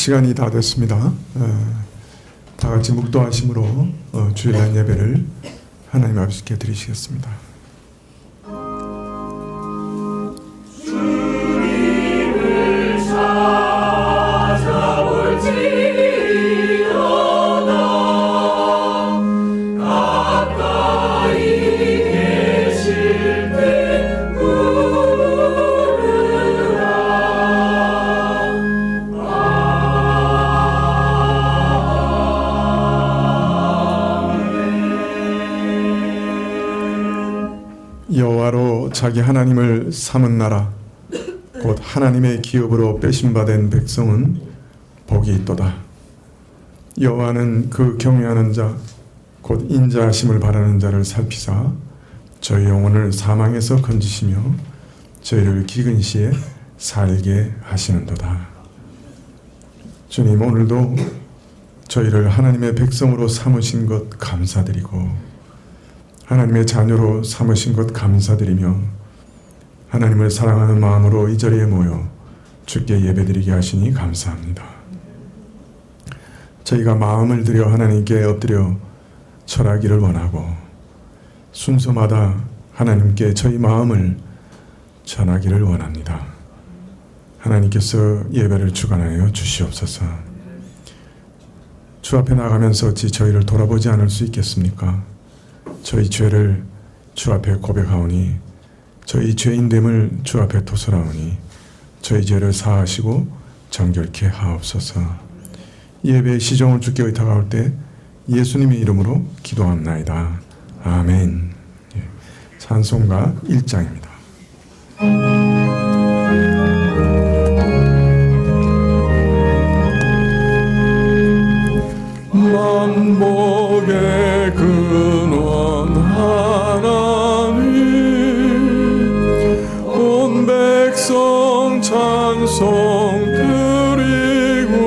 시간이 다 됐습니다. 다 같이 묵도하심으로 주일날 예배를 하나님 아버지께 드리시겠습니다. 여호와로 자기 하나님을 삼은 나라 곧 하나님의 기업으로 빼심받은 백성은 복이 있도다. 여호와는 그 경외하는 자 곧 인자하심을 바라는 자를 살피사 저희 영혼을 사망에서 건지시며 저희를 기근 시에 살게 하시는도다. 주님, 오늘도 저희를 하나님의 백성으로 삼으신 것 감사드리고 하나님의 자녀로 삼으신 것 감사드리며 하나님을 사랑하는 마음으로 이 자리에 모여 주께 예배드리게 하시니 감사합니다. 저희가 마음을 들여 하나님께 엎드려 절하기를 원하고 순서마다 하나님께 저희 마음을 전하기를 원합니다. 하나님께서 예배를 주관하여 주시옵소서. 주 앞에 나가면서 어찌 저희를 돌아보지 않을 수 있겠습니까? 저희 죄를 주 앞에 고백하오니 저희 죄인됨을 주 앞에 토설하오니 저희 죄를 사하시고 정결케 하옵소서. 예배의 시종을 주께 의탁하올 때 예수님의 이름으로 기도합나이다. 아멘. 찬송가 1장입니다. 만복의 근원 하나님 온 백성 찬송 드리고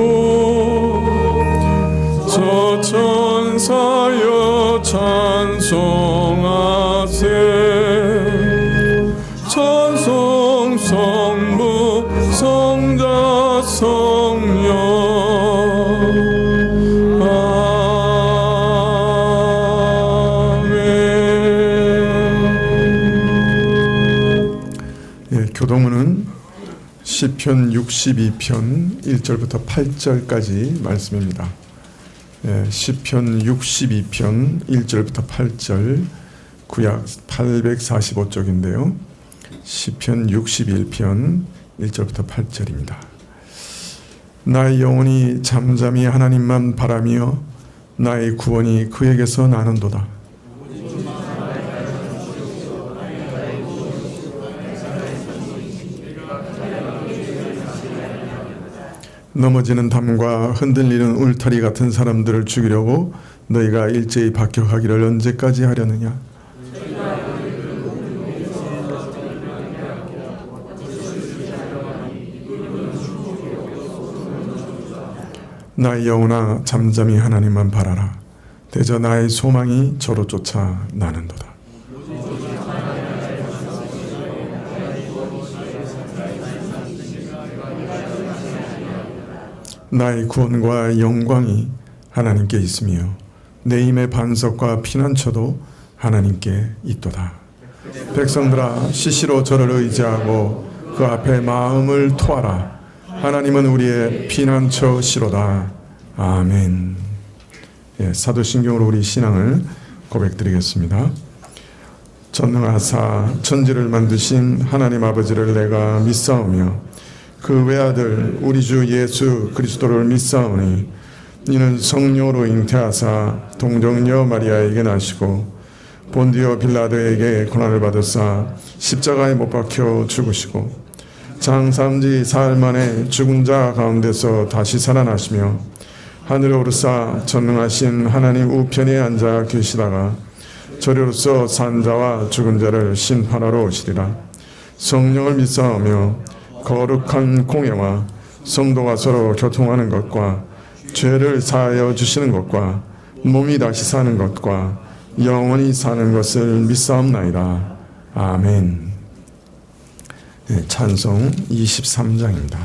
저 천사여 찬송하세 찬송 성부 성자 성령 교동문은 시편 62편 1절부터 8절까지 말씀입니다. 시편 62편 1절부터 8절 구약 845쪽인데요. 시편 61편 1절부터 8절입니다. 나의 영혼이 잠잠히 하나님만 바라며 나의 구원이 그에게서 나는도다. 넘어지는 담과 흔들리는 울타리 같은 사람들을 죽이려고 너희가 일제히 박격하기를 언제까지 하려느냐? 나의 영혼아 잠잠히 하나님만 바라라. 대저 나의 소망이 저로 쫓아 나는도다. 나의 구원과 영광이 하나님께 있으며 내 힘의 반석과 피난처도 하나님께 있도다. 백성들아 시시로 저를 의지하고 그 앞에 마음을 토하라. 하나님은 우리의 피난처시로다. 아멘. 사도신경으로 우리 신앙을 고백드리겠습니다. 전능하사 천지를 만드신 하나님 아버지를 내가 믿사오며 그 외아들 우리 주 예수 그리스도를 믿사오니 이는 성령으로 잉태하사 동정녀 마리아에게 나시고 본디오 빌라도에게 고난을 받으사 십자가에 못 박혀 죽으시고 장사함지 사흘 만에 죽은 자 가운데서 다시 살아나시며 하늘에 오르사 전능하신 하나님 우편에 앉아 계시다가 저리로서 산 자와 죽은 자를 심판하러 오시리라. 성령을 믿사오며 거룩한 공예와 성도가 서로 교통하는 것과 죄를 사하여 주시는 것과 몸이 다시 사는 것과 영원히 사는 것을 믿사옵나이다. 아멘. 찬송 23장입니다.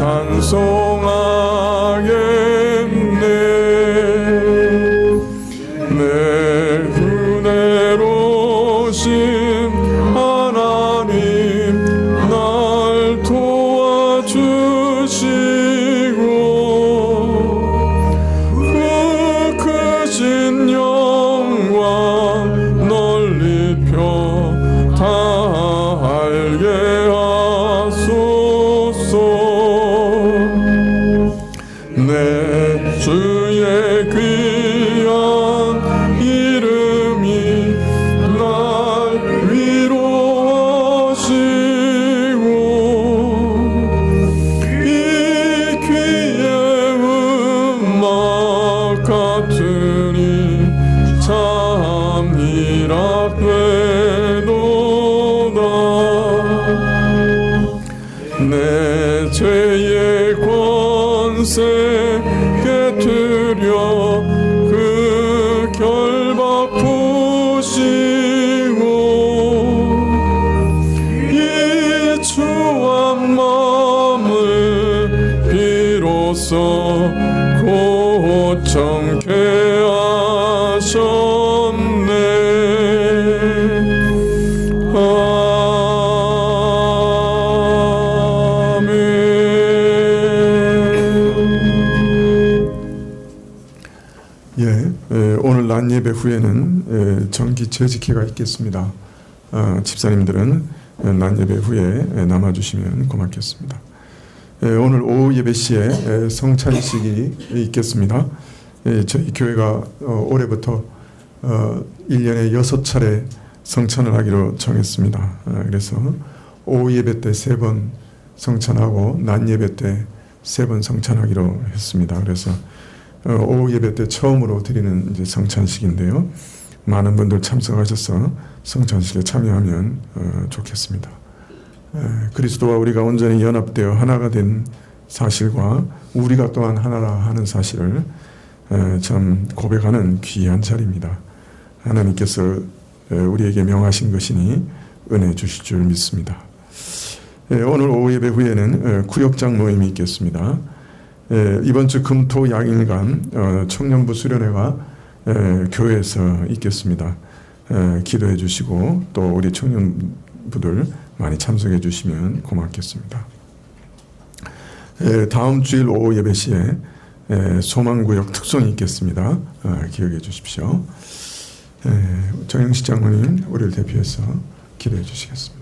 찬송하겠네. 내 은혜로우신 하나님 날 도와주시고 그 크신 영광 널리 펴 알게 하소서. 내 주의 귀한 이름이 날 위로하시고 이 귀의 음악 같으니 참 희락되도다. 내 죄의 권세 깨트려 그 결박 푸시고 이 추한 마음을 비로소 고청케 하셨네. 오늘 낮 예배 후에는 정기 재직회가 있겠습니다. 집사님들은 낮 예배 후에 남아주시면 고맙겠습니다. 오늘 오후 예배 시에 성찬식이 있겠습니다. 저희 교회가 올해부터 1년에 6차례 성찬을 하기로 정했습니다. 그래서 오후 예배 때 3번 성찬하고 낮 예배 때 3번 성찬하기로 했습니다. 그래서 오후 예배 때 처음으로 드리는 이제 성찬식인데요. 많은 분들 참석하셔서 성찬식에 참여하면 좋겠습니다. 그리스도와 우리가 온전히 연합되어 하나가 된 사실과 우리가 또한 하나라 하는 사실을 참 고백하는 귀한 자리입니다. 하나님께서 우리에게 명하신 것이니 은혜 주실 줄 믿습니다. 오늘 오후 예배 후에는 구역장 모임이 있겠습니다. 이번 주 금토 양일간 청년부 수련회가 교회에서 있겠습니다. 기도해 주시고 또 우리 청년부들 많이 참석해 주시면 고맙겠습니다. 다음 주일 오후 예배 시에 소망구역 특송이 있겠습니다. 기억해 주십시오. 정영식 장로님 우리를 대표해서 기도해 주시겠습니다.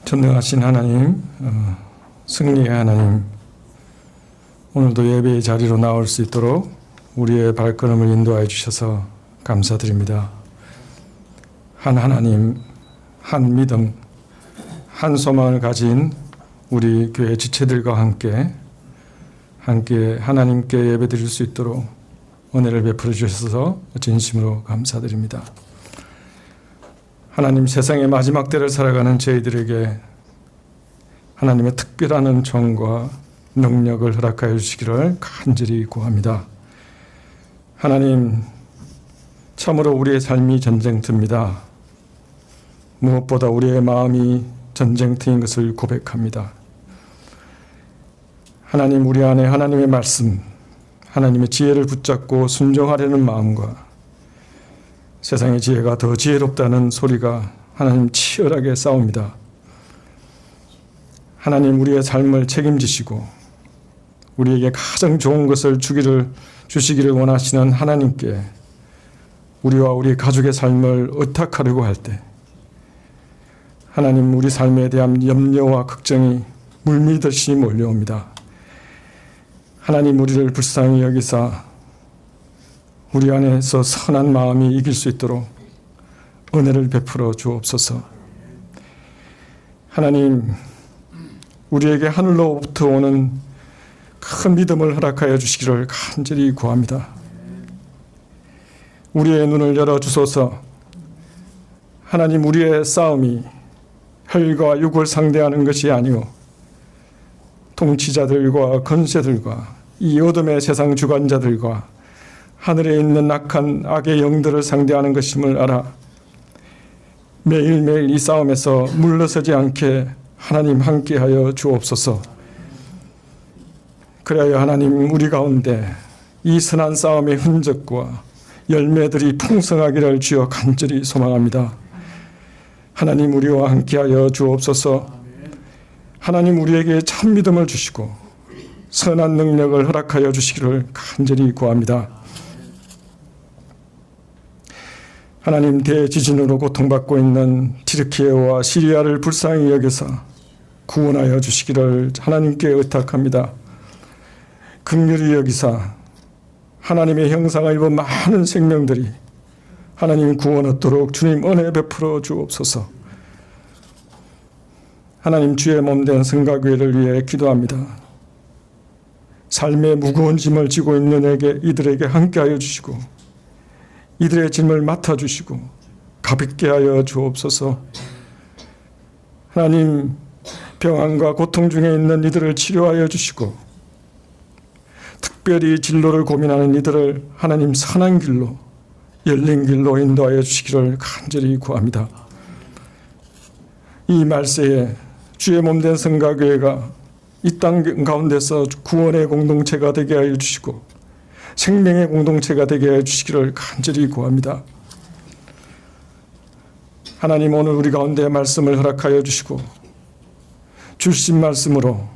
전능하신 하나님, 승리의 하나님, 오늘도 예배의 자리로 나올 수 있도록 우리의 발걸음을 인도하여 주셔서 감사드립니다. 한 하나님, 한 믿음, 한 소망을 가진 우리 교회 지체들과 함께 하나님께 예배드릴 수 있도록 은혜를 베풀어 주셔서 진심으로 감사드립니다. 하나님, 세상의 마지막 때를 살아가는 저희들에게 하나님의 특별한 은총과 능력을 허락하여 주시기를 간절히 구합니다. 하나님, 참으로 우리의 삶이 전쟁터입니다. 무엇보다 우리의 마음이 전쟁터인 것을 고백합니다. 하나님, 우리 안에 하나님의 말씀, 하나님의 지혜를 붙잡고 순종하려는 마음과 세상의 지혜가 더 지혜롭다는 소리가 하나님 치열하게 싸웁니다. 하나님, 우리의 삶을 책임지시고 우리에게 가장 좋은 것을 주시기를 원하시는 하나님께 우리와 우리 가족의 삶을 의탁하려고 할 때 하나님, 우리 삶에 대한 염려와 걱정이 물밀듯이 몰려옵니다. 하나님, 우리를 불쌍히 여기사 우리 안에서 선한 마음이 이길 수 있도록 은혜를 베풀어 주옵소서. 하나님, 우리에게 하늘로부터 오는 큰 믿음을 허락하여 주시기를 간절히 구합니다. 우리의 눈을 열어주소서. 하나님, 우리의 싸움이 혈과 육을 상대하는 것이 아니오 통치자들과 권세들과 이 어둠의 세상 주관자들과 하늘에 있는 악한 악의 영들을 상대하는 것임을 알아 매일매일 이 싸움에서 물러서지 않게 하나님 함께하여 주옵소서. 그래야 하나님 우리 가운데 이 선한 싸움의 흔적과 열매들이 풍성하기를 주여 간절히 소망합니다. 하나님 우리와 함께하여 주옵소서. 하나님 우리에게 참 믿음을 주시고 선한 능력을 허락하여 주시기를 간절히 구합니다. 하나님 대지진으로 고통받고 있는 튀르키예와 시리아를 불쌍히 여겨서 구원하여 주시기를 하나님께 의탁합니다. 긍휼히 여기사 하나님의 형상을 입은 많은 생명들이 하나님 구원 얻도록 주님 은혜 베풀어 주옵소서. 하나님 주의 몸된 성가교회를 위해 기도합니다. 삶의 무거운 짐을 지고 있는 이들에게 함께하여 주시고 이들의 짐을 맡아주시고 가볍게 하여 주옵소서. 하나님 병환과 고통 중에 있는 이들을 치료하여 주시고 특별히 진로를 고민하는 이들을 하나님 선한 길로 열린 길로 인도하여 주시기를 간절히 구합니다. 이 말세에 주의 몸된 성가교회가 이 땅 가운데서 구원의 공동체가 되게 하여 주시고 생명의 공동체가 되게 하여 주시기를 간절히 구합니다. 하나님 오늘 우리 가운데 말씀을 허락하여 주시고 주신 말씀으로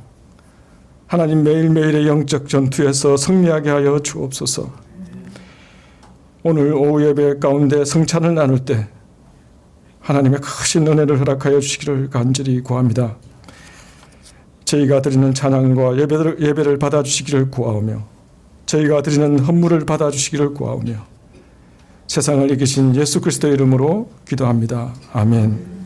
하나님 매일매일의 영적 전투에서 승리하게 하여 주옵소서. 오늘 오후 예배 가운데 성찬을 나눌 때 하나님의 크신 은혜를 허락하여 주시기를 간절히 구합니다. 저희가 드리는 찬양과 예배를 받아주시기를 구하오며 저희가 드리는 헌물을 받아주시기를 구하오며 세상을 이기신 예수 그리스도의 이름으로 기도합니다. 아멘.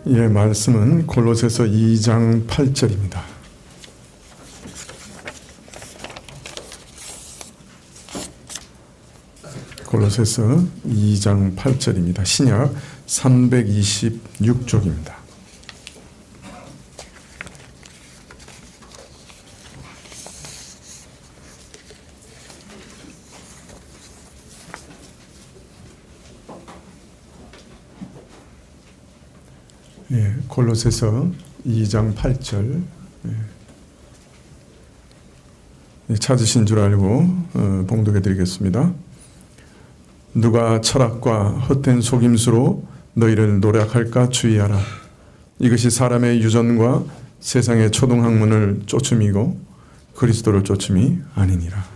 예, 말씀은 골로새서 2장 8절입니다. 골로새서 2장 8절입니다. 신약 326쪽입니다. 예, 골로새서 2장 8절. 예, 찾으신 줄 알고 봉독해 드리겠습니다. 누가 철학과 헛된 속임수로 너희를 노략할까 주의하라. 이것이 사람의 유전과 세상의 초등학문을 쫓음이고 그리스도를 쫓음이 아니니라.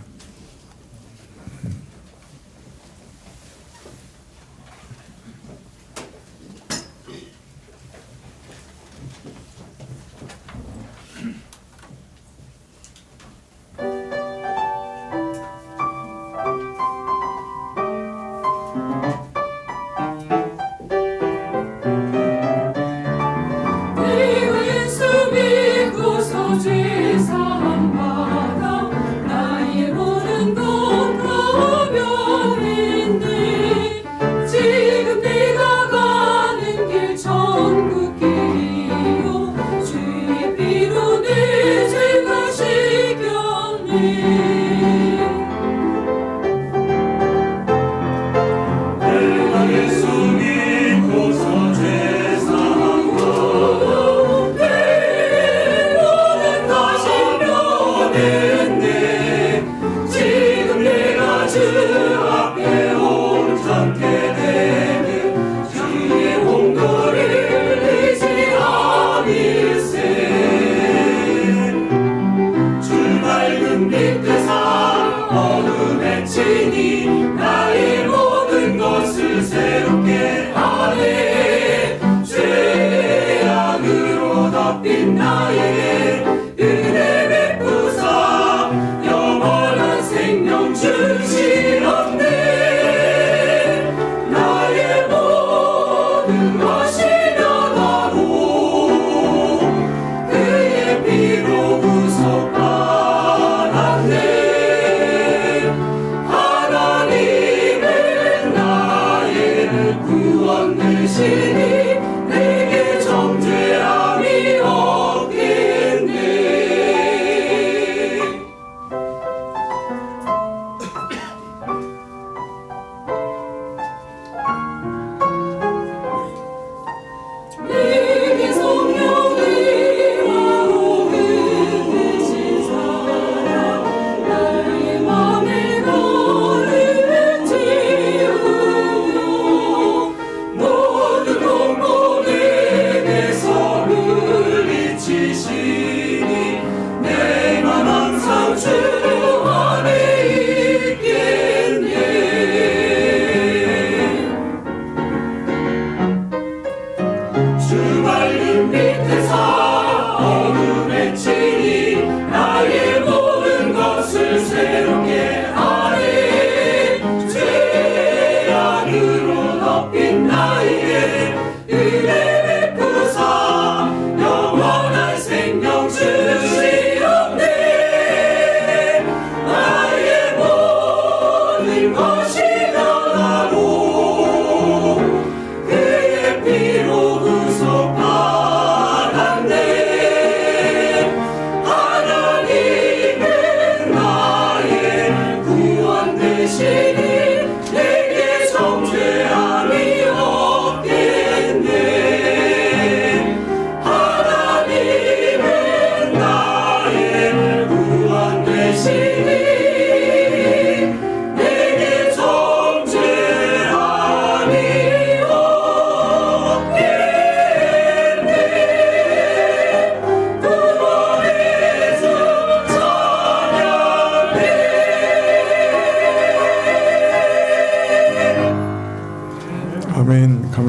죄 사함받아 나의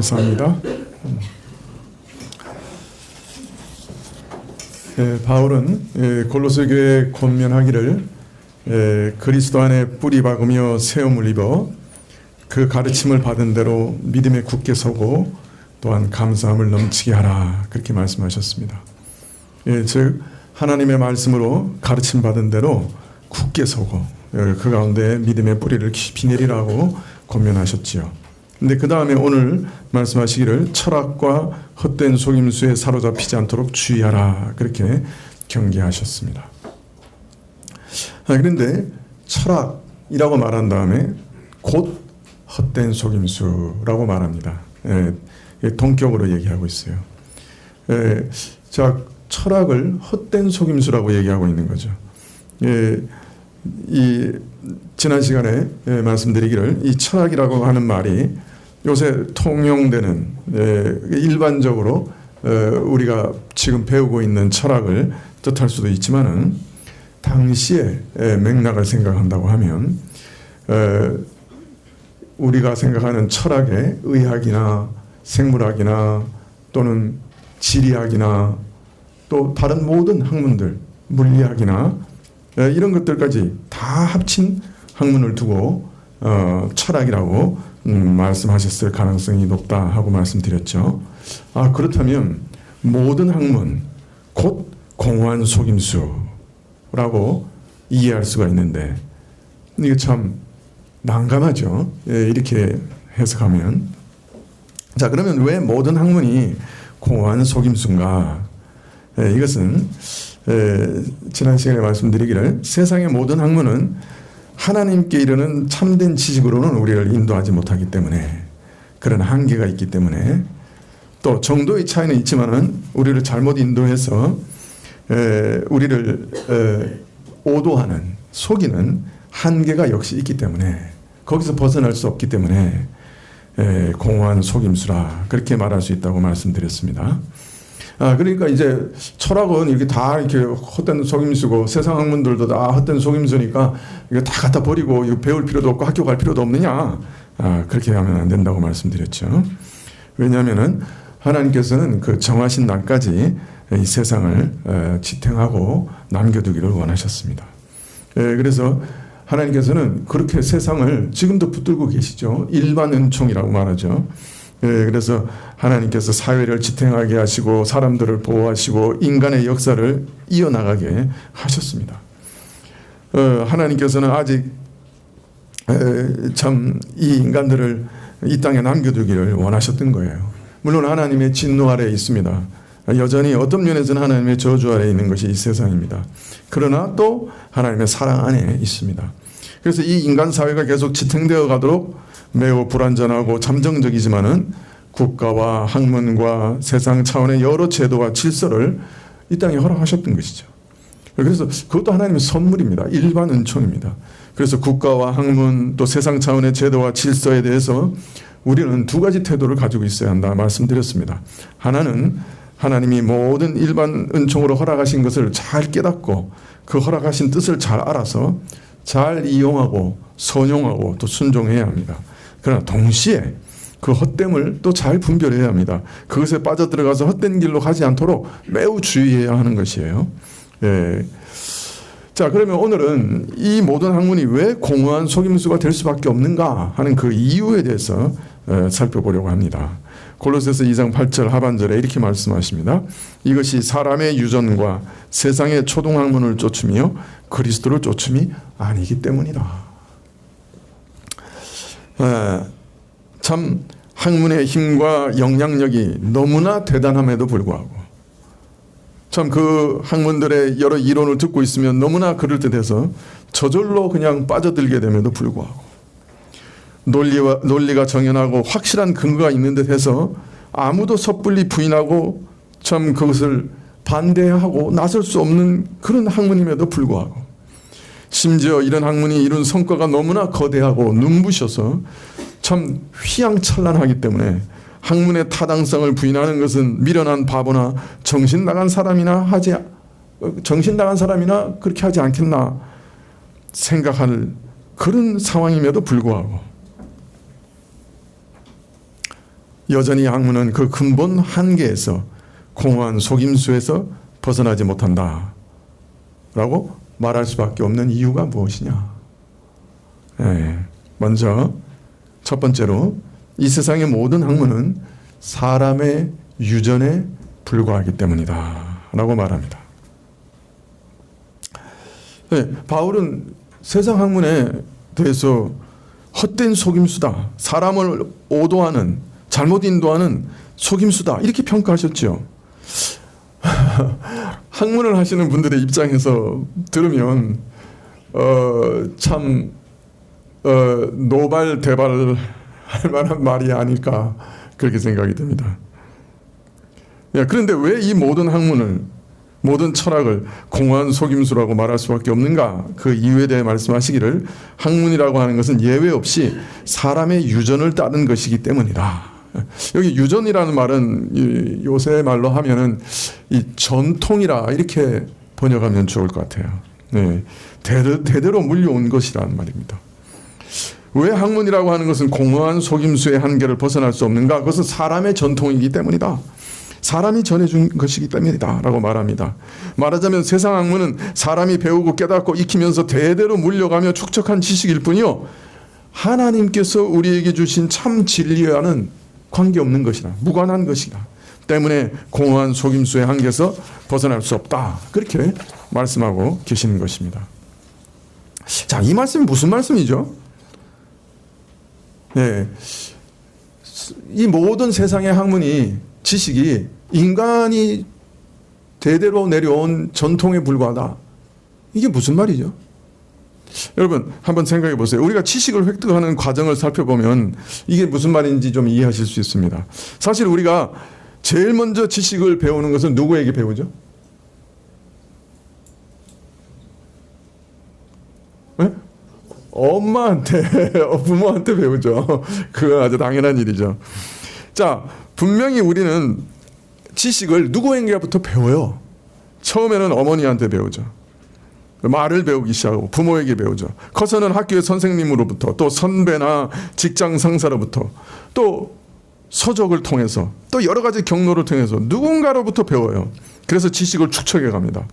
감사합니다. 바울은 골로새 교회에 권면하기를 그리스도 안에 뿌리 박으며 세움을 입어 그 가르침을 받은 대로 믿음에 굳게 서고 또한 감사함을 넘치게 하라, 그렇게 말씀하셨습니다. 즉 하나님의 말씀으로 가르침 받은 대로 굳게 서고 그 가운데 믿음의 뿌리를 깊이 내리라고 권면하셨지요. 근데 그 다음에 오늘 말씀하시기를 철학과 헛된 속임수에 사로잡히지 않도록 주의하라, 그렇게 경계하셨습니다. 그런데 철학이라고 말한 다음에 곧 헛된 속임수라고 말합니다. 동격으로 얘기하고 있어요. 자, 철학을 헛된 속임수라고 얘기하고 있는 거죠. 이 지난 시간에 말씀드리기를 이 철학이라고 하는 말이 요새 통용되는 일반적으로 우리가 지금 배우고 있는 철학을 뜻할 수도 있지만은 당시의 맥락을 생각한다고 하면 우리가 생각하는 철학의 의학이나 생물학이나 또는 지리학이나 또 다른 모든 학문들, 물리학이나 이런 것들까지 다 합친 학문을 두고 철학이라고 말씀하셨을 가능성이 높다 하고 말씀드렸죠. 그렇다면 모든 학문 곧 공허한 속임수라고 이해할 수가 있는데 이게 참 난감하죠. 이렇게 해석하면. 자, 그러면 왜 모든 학문이 공허한 속임수인가? 이것은 지난 시간에 말씀드리기를 세상의 모든 학문은 하나님께 이르는 참된 지식으로는 우리를 인도하지 못하기 때문에, 그런 한계가 있기 때문에, 또 정도의 차이는 있지만은 우리를 잘못 인도해서 우리를 오도하는, 속이는 한계가 역시 있기 때문에 거기서 벗어날 수 없기 때문에 공허한 속임수라, 그렇게 말할 수 있다고 말씀드렸습니다. 그러니까 이제 철학은 이렇게 다 이렇게 헛된 속임수고 세상 학문들도 다 헛된 속임수니까 이거 다 갖다 버리고 이거 배울 필요도 없고 학교 갈 필요도 없느냐? 그렇게 하면 안 된다고 말씀드렸죠. 왜냐하면은 하나님께서는 그 정하신 날까지 이 세상을 지탱하고 남겨두기를 원하셨습니다. 그래서 하나님께서는 그렇게 세상을 지금도 붙들고 계시죠. 일반 은총이라고 말하죠. 그래서 하나님께서 사회를 지탱하게 하시고 사람들을 보호하시고 인간의 역사를 이어나가게 하셨습니다. 하나님께서는 아직 참 이 인간들을 이 땅에 남겨두기를 원하셨던 거예요. 물론 하나님의 진노 아래에 있습니다. 여전히 어떤 면에서는 하나님의 저주 아래에 있는 것이 이 세상입니다. 그러나 또 하나님의 사랑 안에 있습니다. 그래서 이 인간 사회가 계속 지탱되어 가도록 매우 불완전하고 잠정적이지만은 국가와 학문과 세상 차원의 여러 제도와 질서를 이 땅에 허락하셨던 것이죠. 그래서 그것도 하나님의 선물입니다. 일반 은총입니다. 그래서 국가와 학문 또 세상 차원의 제도와 질서에 대해서 우리는 두 가지 태도를 가지고 있어야 한다 말씀드렸습니다. 하나는 하나님이 모든 일반 은총으로 허락하신 것을 잘 깨닫고 그 허락하신 뜻을 잘 알아서 잘 이용하고 선용하고 또 순종해야 합니다. 그러나 동시에 그 헛됨을 또 잘 분별해야 합니다. 그것에 빠져들어가서 헛된 길로 가지 않도록 매우 주의해야 하는 것이에요. 자, 그러면 오늘은 이 모든 학문이 왜 공허한 속임수가 될 수밖에 없는가 하는 그 이유에 대해서 살펴보려고 합니다. 골로새서 2장 8절 하반절에 이렇게 말씀하십니다. 이것이 사람의 유전과 세상의 초등학문을 쫓으며 그리스도를 쫓음이 아니기 때문이다. 참 학문의 힘과 영향력이 너무나 대단함에도 불구하고 참 그 학문들의 여러 이론을 듣고 있으면 너무나 그럴듯해서 저절로 그냥 빠져들게 됨에도 불구하고 논리가 정연하고 확실한 근거가 있는 듯해서 아무도 섣불리 부인하고 참 그것을 반대하고 나설 수 없는 그런 학문임에도 불구하고 심지어 이런 학문이 이룬 성과가 너무나 거대하고 눈부셔서 참 휘황찬란하기 때문에 학문의 타당성을 부인하는 것은 미련한 바보나 정신 나간 사람이나 그렇게 하지 않겠나 생각할 그런 상황임에도 불구하고 여전히 학문은 그 근본 한계에서 공허한 속임수에서 벗어나지 못한다 라고 말할 수밖에 없는 이유가 무엇이냐? 먼저 첫 번째로 이 세상의 모든 학문은 사람의 유전에 불과하기 때문이다 라고 말합니다. 바울은 세상 학문에 대해서 헛된 속임수다, 사람을 오도하는, 잘못 인도하는 속임수다 이렇게 평가하셨죠. 학문을 하시는 분들의 입장에서 들으면 참 노발대발할 만한 말이 아닐까 그렇게 생각이 듭니다. 그런데 왜 이 모든 학문을, 모든 철학을 공허한 속임수라고 말할 수밖에 없는가? 그 이유에 대해 말씀하시기를 학문이라고 하는 것은 예외 없이 사람의 유전을 따른 것이기 때문이다. 여기 유전이라는 말은 요새 말로 하면은 이 전통이라 이렇게 번역하면 좋을 것 같아요. 대대로 물려온 것이라는 말입니다. 왜 학문이라고 하는 것은 공허한 속임수의 한계를 벗어날 수 없는가? 그것은 사람의 전통이기 때문이다. 사람이 전해준 것이기 때문이다 라고 말합니다. 말하자면 세상 학문은 사람이 배우고 깨닫고 익히면서 대대로 물려가며 축적한 지식일 뿐이요, 하나님께서 우리에게 주신 참 진리와는 관계없는 것이다, 무관한 것이다 때문에 공허한 속임수의 한계에서 벗어날 수 없다, 그렇게 말씀하고 계시는 것입니다. 자, 이 말씀이 무슨 말씀이죠? 이 모든 세상의 학문이, 지식이 인간이 대대로 내려온 전통에 불과하다, 이게 무슨 말이죠? 여러분 한번 생각해 보세요. 우리가 지식을 획득하는 과정을 살펴보면 이게 무슨 말인지 좀 이해하실 수 있습니다. 사실 우리가 제일 먼저 지식을 배우는 것은 누구에게 배우죠? 엄마한테, 부모한테 배우죠. 그건 아주 당연한 일이죠. 자, 분명히 우리는 지식을 누구에게부터 배워요? 처음에는 어머니한테 배우죠. 말을 배우기 시작하고 부모에게 배우죠. 커서는 학교의 선생님으로부터, 또 선배나 직장 상사로부터, 또 서적을 통해서, 또 여러 가지 경로를 통해서 누군가로부터 배워요. 그래서 지식을 축적해 갑니다.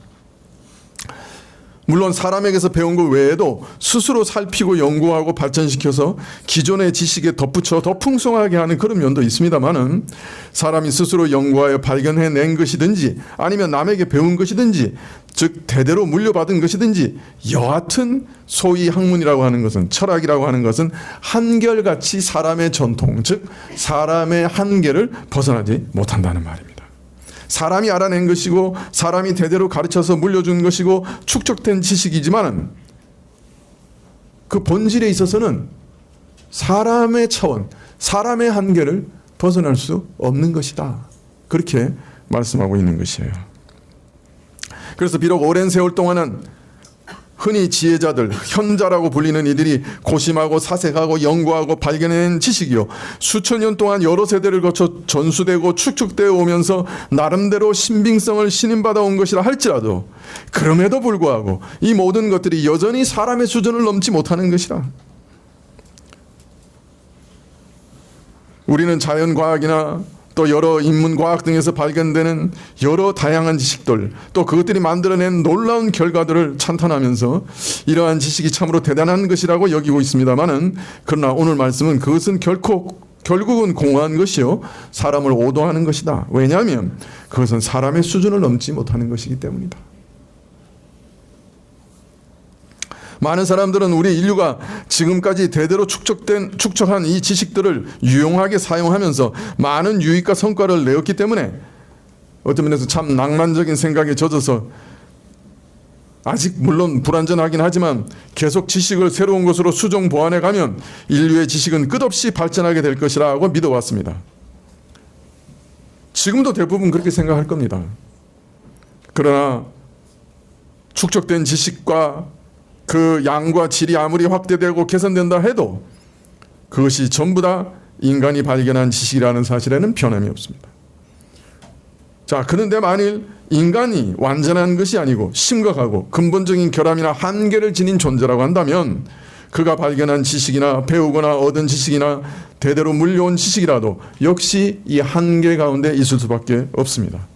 물론 사람에게서 배운 것 외에도 스스로 살피고 연구하고 발전시켜서 기존의 지식에 덧붙여 더 풍성하게 하는 그런 면도 있습니다만은, 사람이 스스로 연구하여 발견해낸 것이든지 아니면 남에게 배운 것이든지, 즉 대대로 물려받은 것이든지, 여하튼 소위 학문이라고 하는 것은, 철학이라고 하는 것은 한결같이 사람의 전통, 즉 사람의 한계를 벗어나지 못한다는 말입니다. 사람이 알아낸 것이고 사람이 대대로 가르쳐서 물려준 것이고 축적된 지식이지만은 그 본질에 있어서는 사람의 차원, 사람의 한계를 벗어날 수 없는 것이다, 그렇게 말씀하고 있는 것이에요. 그래서 비록 오랜 세월 동안은 흔히 지혜자들, 현자라고 불리는 이들이 고심하고 사색하고 연구하고 발견해낸 지식이요, 수천 년 동안 여러 세대를 거쳐 전수되고 축적되어 오면서 나름대로 신빙성을 신임받아 온 것이라 할지라도, 그럼에도 불구하고 이 모든 것들이 여전히 사람의 수준을 넘지 못하는 것이라. 우리는 자연과학이나 또 여러 인문과학 등에서 발견되는 여러 다양한 지식들, 또 그것들이 만들어낸 놀라운 결과들을 찬탄하면서 이러한 지식이 참으로 대단한 것이라고 여기고 있습니다만은, 그러나 오늘 말씀은 그것은 결국은 공허한 것이요, 사람을 오도하는 것이다. 왜냐하면 그것은 사람의 수준을 넘지 못하는 것이기 때문이다. 많은 사람들은 우리 인류가 지금까지 대대로 축적한 이 지식들을 유용하게 사용하면서 많은 유익과 성과를 내었기 때문에 어떤 면에서 참 낭만적인 생각에 젖어서, 아직 물론 불완전하긴 하지만 계속 지식을 새로운 것으로 수정 보완해 가면 인류의 지식은 끝없이 발전하게 될 것이라고 믿어왔습니다. 지금도 대부분 그렇게 생각할 겁니다. 그러나 축적된 지식과 그 양과 질이 아무리 확대되고 개선된다 해도 그것이 전부 다 인간이 발견한 지식이라는 사실에는 변함이 없습니다. 자, 그런데 만일 인간이 완전한 것이 아니고 심각하고 근본적인 결함이나 한계를 지닌 존재라고 한다면 그가 발견한 지식이나 배우거나 얻은 지식이나 대대로 물려온 지식이라도 역시 이 한계 가운데 있을 수밖에 없습니다.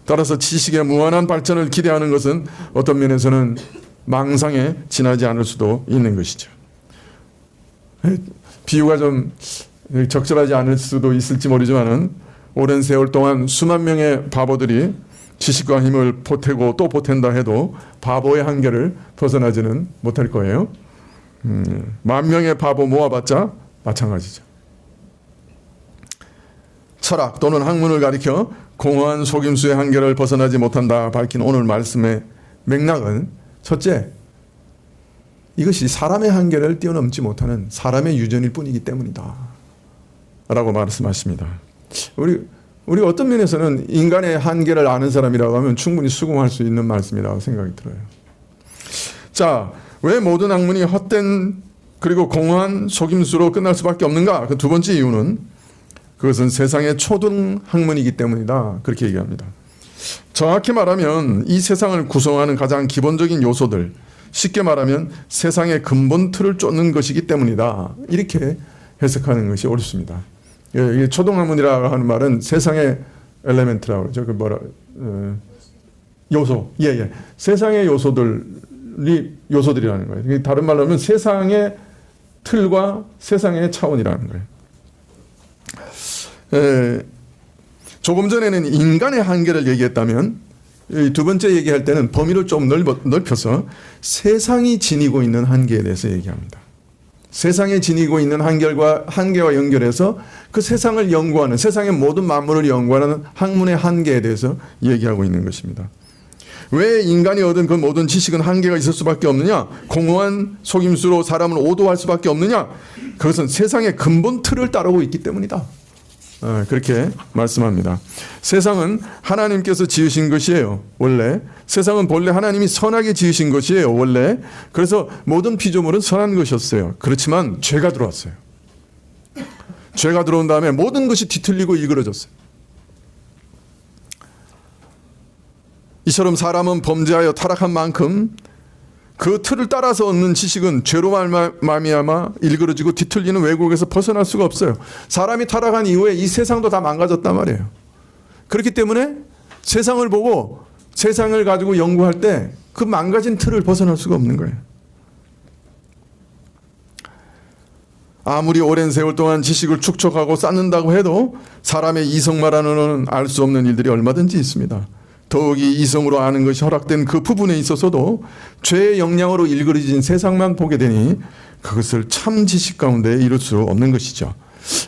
따라서 지식의 무한한 발전을 기대하는 것은 어떤 면에서는 망상에 지나지 않을 수도 있는 것이죠. 비유가 좀 적절하지 않을 수도 있을지 모르지만은 오랜 세월 동안 수만 명의 바보들이 지식과 힘을 보태고 또 보탠다 해도 바보의 한계를 벗어나지는 못할 거예요. 10,000명의 바보 모아봤자 마찬가지죠. 철학 또는 학문을 가리켜 공허한 속임수의 한계를 벗어나지 못한다 밝힌 오늘 말씀의 맥락은 첫째, 이것이 사람의 한계를 뛰어넘지 못하는 사람의 유전일 뿐이기 때문이다 라고 말씀하십니다. 우리 어떤 면에서는 인간의 한계를 아는 사람이라고 하면 충분히 수긍할 수 있는 말씀이라고 생각이 들어요. 자, 왜 모든 학문이 헛된 그리고 공허한 속임수로 끝날 수밖에 없는가? 그 두 번째 이유는 그것은 세상의 초등 학문이기 때문이다. 그렇게 얘기합니다. 정확히 말하면 이 세상을 구성하는 가장 기본적인 요소들, 쉽게 말하면 세상의 근본 틀을 쫓는 것이기 때문이다. 이렇게 해석하는 것이 옳습니다. 예, 초등학문이라고 하는 말은 세상의 엘레멘트라고 그러죠. 요소. 예. 세상의 요소들이라는 거예요. 다른 말로 하면 세상의 틀과 세상의 차원이라는 거예요. 조금 전에는 인간의 한계를 얘기했다면 두 번째 얘기할 때는 범위를 좀 넓혀서 세상이 지니고 있는 한계에 대해서 얘기합니다. 세상에 지니고 있는 한계와 연결해서 그 세상을 연구하는, 세상의 모든 만물을 연구하는 학문의 한계에 대해서 얘기하고 있는 것입니다. 왜 인간이 얻은 그 모든 지식은 한계가 있을 수밖에 없느냐? 공허한 속임수로 사람을 오도할 수밖에 없느냐? 그것은 세상의 근본 틀을 따르고 있기 때문이다. 그렇게 말씀합니다. 세상은 하나님께서 지으신 것이에요. 원래 세상은 본래 하나님이 선하게 지으신 것이에요. 원래 그래서 모든 피조물은 선한 것이었어요. 그렇지만 죄가 들어왔어요. 죄가 들어온 다음에 모든 것이 뒤틀리고 일그러졌어요. 이처럼 사람은 범죄하여 타락한 만큼 그 틀을 따라서 얻는 지식은 죄로 말미암아 일그러지고 뒤틀리는 왜곡에서 벗어날 수가 없어요. 사람이 타락한 이후에 이 세상도 다 망가졌단 말이에요. 그렇기 때문에 세상을 보고 세상을 가지고 연구할 때 그 망가진 틀을 벗어날 수가 없는 거예요. 아무리 오랜 세월 동안 지식을 축적하고 쌓는다고 해도 사람의 이성만으로는 알 수 없는 일들이 얼마든지 있습니다. 더욱이 이성으로 아는 것이 허락된 그 부분에 있어서도 죄의 영향으로 일그러진 세상만 보게 되니 그것을 참 지식 가운데 이룰 수 없는 것이죠.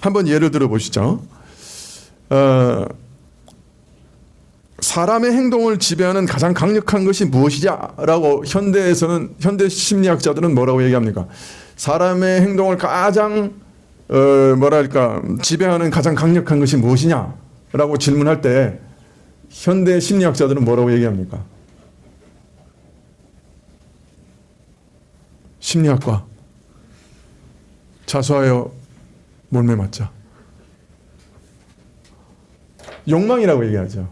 한번 예를 들어 보시죠. 사람의 행동을 지배하는 가장 강력한 것이 무엇이냐라고 현대 심리학자들은 뭐라고 얘기합니까? 사람의 행동을 가장 지배하는 가장 강력한 것이 무엇이냐라고 질문할 때 현대 심리학자들은 뭐라고 얘기합니까? 심리학과 자수하여 몰매 맞자. 욕망이라고 얘기하죠.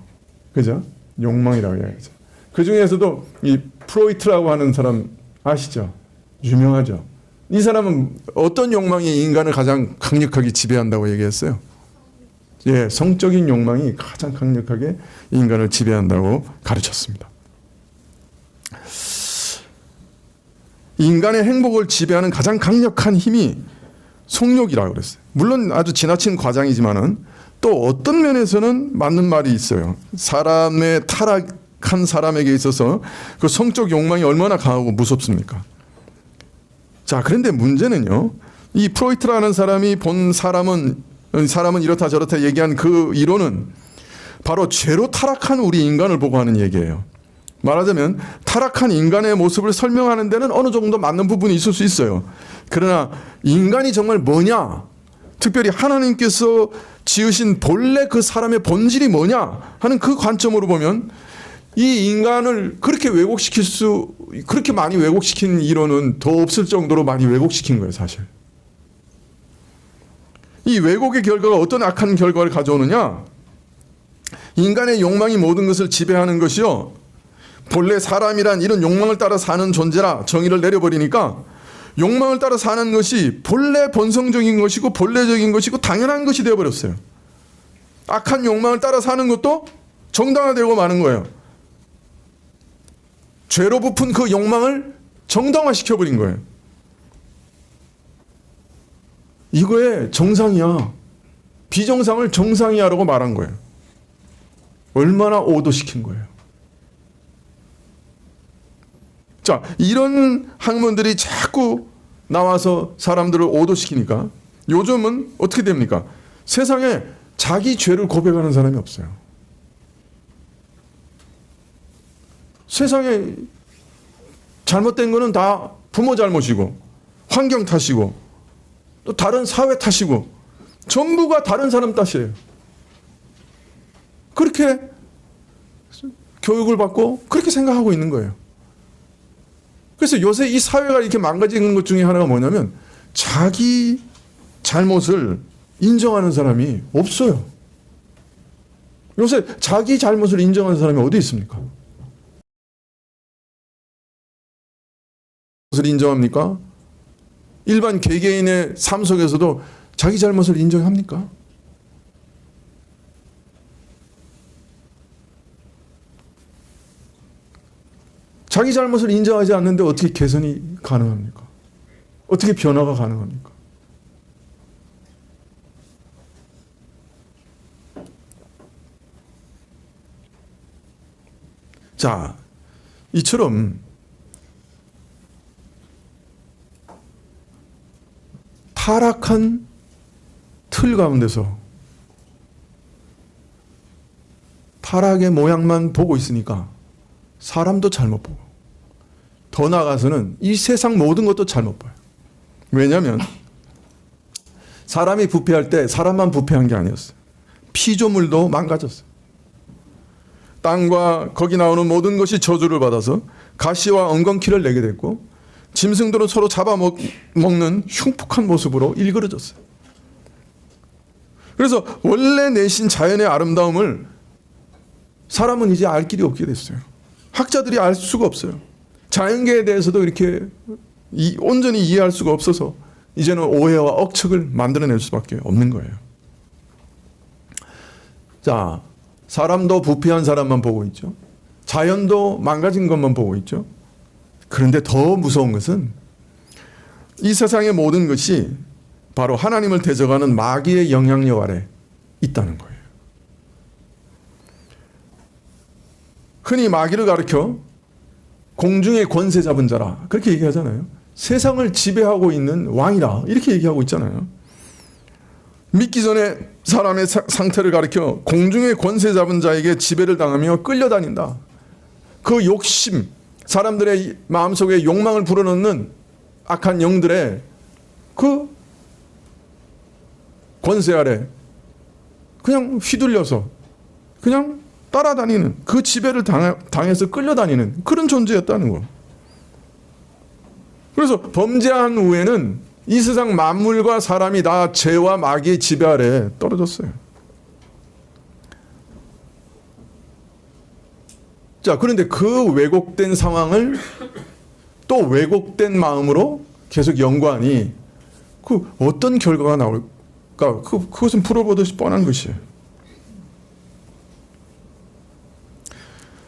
그죠? 욕망이라고 얘기하죠. 그 중에서도 이 프로이트라고 하는 사람 아시죠? 유명하죠. 이 사람은 어떤 욕망이 인간을 가장 강력하게 지배한다고 얘기했어요? 예, 성적인 욕망이 가장 강력하게 인간을 지배한다고 가르쳤습니다. 인간의 행복을 지배하는 가장 강력한 힘이 성욕이라고 그랬어요. 물론 아주 지나친 과장이지만은 또 어떤 면에서는 맞는 말이 있어요. 사람의 타락한 사람에게 있어서 그 성적 욕망이 얼마나 강하고 무섭습니까? 자, 그런데 문제는요. 이 프로이트라는 사람이 본 사람은 이렇다 저렇다 얘기한 그 이론은 바로 죄로 타락한 우리 인간을 보고 하는 얘기예요. 말하자면 타락한 인간의 모습을 설명하는 데는 어느 정도 맞는 부분이 있을 수 있어요. 그러나 인간이 정말 뭐냐? 특별히 하나님께서 지으신 본래 그 사람의 본질이 뭐냐 하는 그 관점으로 보면 이 인간을 그렇게 그렇게 많이 왜곡시킨 이론은 더 없을 정도로 많이 왜곡시킨 거예요, 사실. 이 왜곡의 결과가 어떤 악한 결과를 가져오느냐? 인간의 욕망이 모든 것을 지배하는 것이요. 본래 사람이란 이런 욕망을 따라 사는 존재라 정의를 내려버리니까 욕망을 따라 사는 것이 본래 본성적인 것이고 본래적인 것이고 당연한 것이 되어버렸어요. 악한 욕망을 따라 사는 것도 정당화되고 마는 거예요. 죄로 부푼 그 욕망을 정당화시켜버린 거예요. 이거의 정상이야. 비정상을 정상이야라고 말한 거예요. 얼마나 오도시킨 거예요. 자, 이런 학문들이 자꾸 나와서 사람들을 오도시키니까 요즘은 어떻게 됩니까? 세상에 자기 죄를 고백하는 사람이 없어요. 세상에 잘못된 거는 다 부모 잘못이고 환경 탓이고 또 다른 사회 탓이고 전부가 다른 사람 탓이에요. 그렇게 교육을 받고 그렇게 생각하고 있는 거예요. 그래서 요새 이 사회가 이렇게 망가지는 것 중에 하나가 뭐냐면 자기 잘못을 인정하는 사람이 없어요. 요새 자기 잘못을 인정하는 사람이 어디 있습니까? 잘못을 인정합니까? 일반 개개인의 삶 속에서도 자기 잘못을 인정합니까? 자기 잘못을 인정하지 않는데 어떻게 개선이 가능합니까? 어떻게 변화가 가능합니까? 자, 이처럼 타락한 틀 가운데서 타락의 모양만 보고 있으니까 사람도 잘못 보고 더 나아가서는 이 세상 모든 것도 잘못 봐요. 왜냐하면 사람이 부패할 때 사람만 부패한 게 아니었어요. 피조물도 망가졌어요. 땅과 거기 나오는 모든 것이 저주를 받아서 가시와 엉겅퀴를 내게 됐고 짐승들은 서로 잡아먹는 흉폭한 모습으로 일그러졌어요. 그래서 원래 내신 자연의 아름다움을 사람은 이제 알 길이 없게 됐어요. 학자들이 알 수가 없어요. 자연계에 대해서도 이렇게 온전히 이해할 수가 없어서 이제는 오해와 억측을 만들어낼 수밖에 없는 거예요. 자, 사람도 부패한 사람만 보고 있죠. 자연도 망가진 것만 보고 있죠. 그런데 더 무서운 것은 이 세상의 모든 것이 바로 하나님을 대적하는 마귀의 영향력 아래 있다는 거예요. 흔히 마귀를 가리켜 공중의 권세 잡은 자라 그렇게 얘기하잖아요. 세상을 지배하고 있는 왕이라 이렇게 얘기하고 있잖아요. 믿기 전에 사람의 상태를 가리켜 공중의 권세 잡은 자에게 지배를 당하며 끌려다닌다. 그 욕심, 사람들의 마음속에 욕망을 불어넣는 악한 영들의 그 권세 아래 그냥 휘둘려서 그냥 따라다니는 그 지배를 당해서 끌려다니는 그런 존재였다는 거. 그래서 범죄한 후에는 이 세상 만물과 사람이 다 죄와 마귀의 지배 아래 떨어졌어요. 자, 그런데 그 왜곡된 상황을 또 왜곡된 마음으로 계속 연구하니 그 어떤 결과가 나올까? 그것은 풀어보듯이 뻔한 것이에요.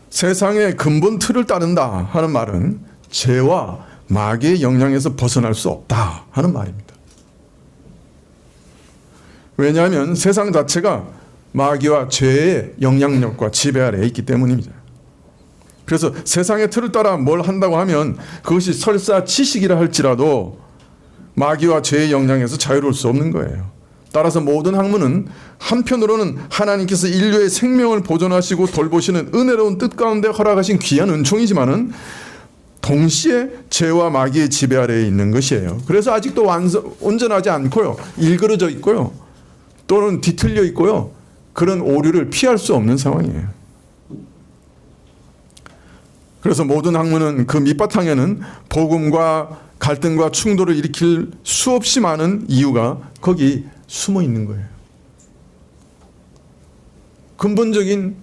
세상의 근본 틀을 따른다 하는 말은 죄와 마귀의 영향에서 벗어날 수 없다 하는 말입니다. 왜냐하면 세상 자체가 마귀와 죄의 영향력과 지배 아래에 있기 때문입니다. 그래서 세상의 틀을 따라 뭘 한다고 하면 그것이 설사 지식이라 할지라도 마귀와 죄의 영향에서 자유로울 수 없는 거예요. 따라서 모든 학문은 한편으로는 하나님께서 인류의 생명을 보존하시고 돌보시는 은혜로운 뜻 가운데 허락하신 귀한 은총이지만은 동시에 죄와 마귀의 지배 아래에 있는 것이에요. 그래서 아직도 온전하지 않고요. 일그러져 있고요. 또는 뒤틀려 있고요. 그런 오류를 피할 수 없는 상황이에요. 그래서 모든 학문은 그 밑바탕에는 복음과 갈등과 충돌을 일으킬 수없이 많은 이유가 거기 숨어 있는 거예요. 근본적인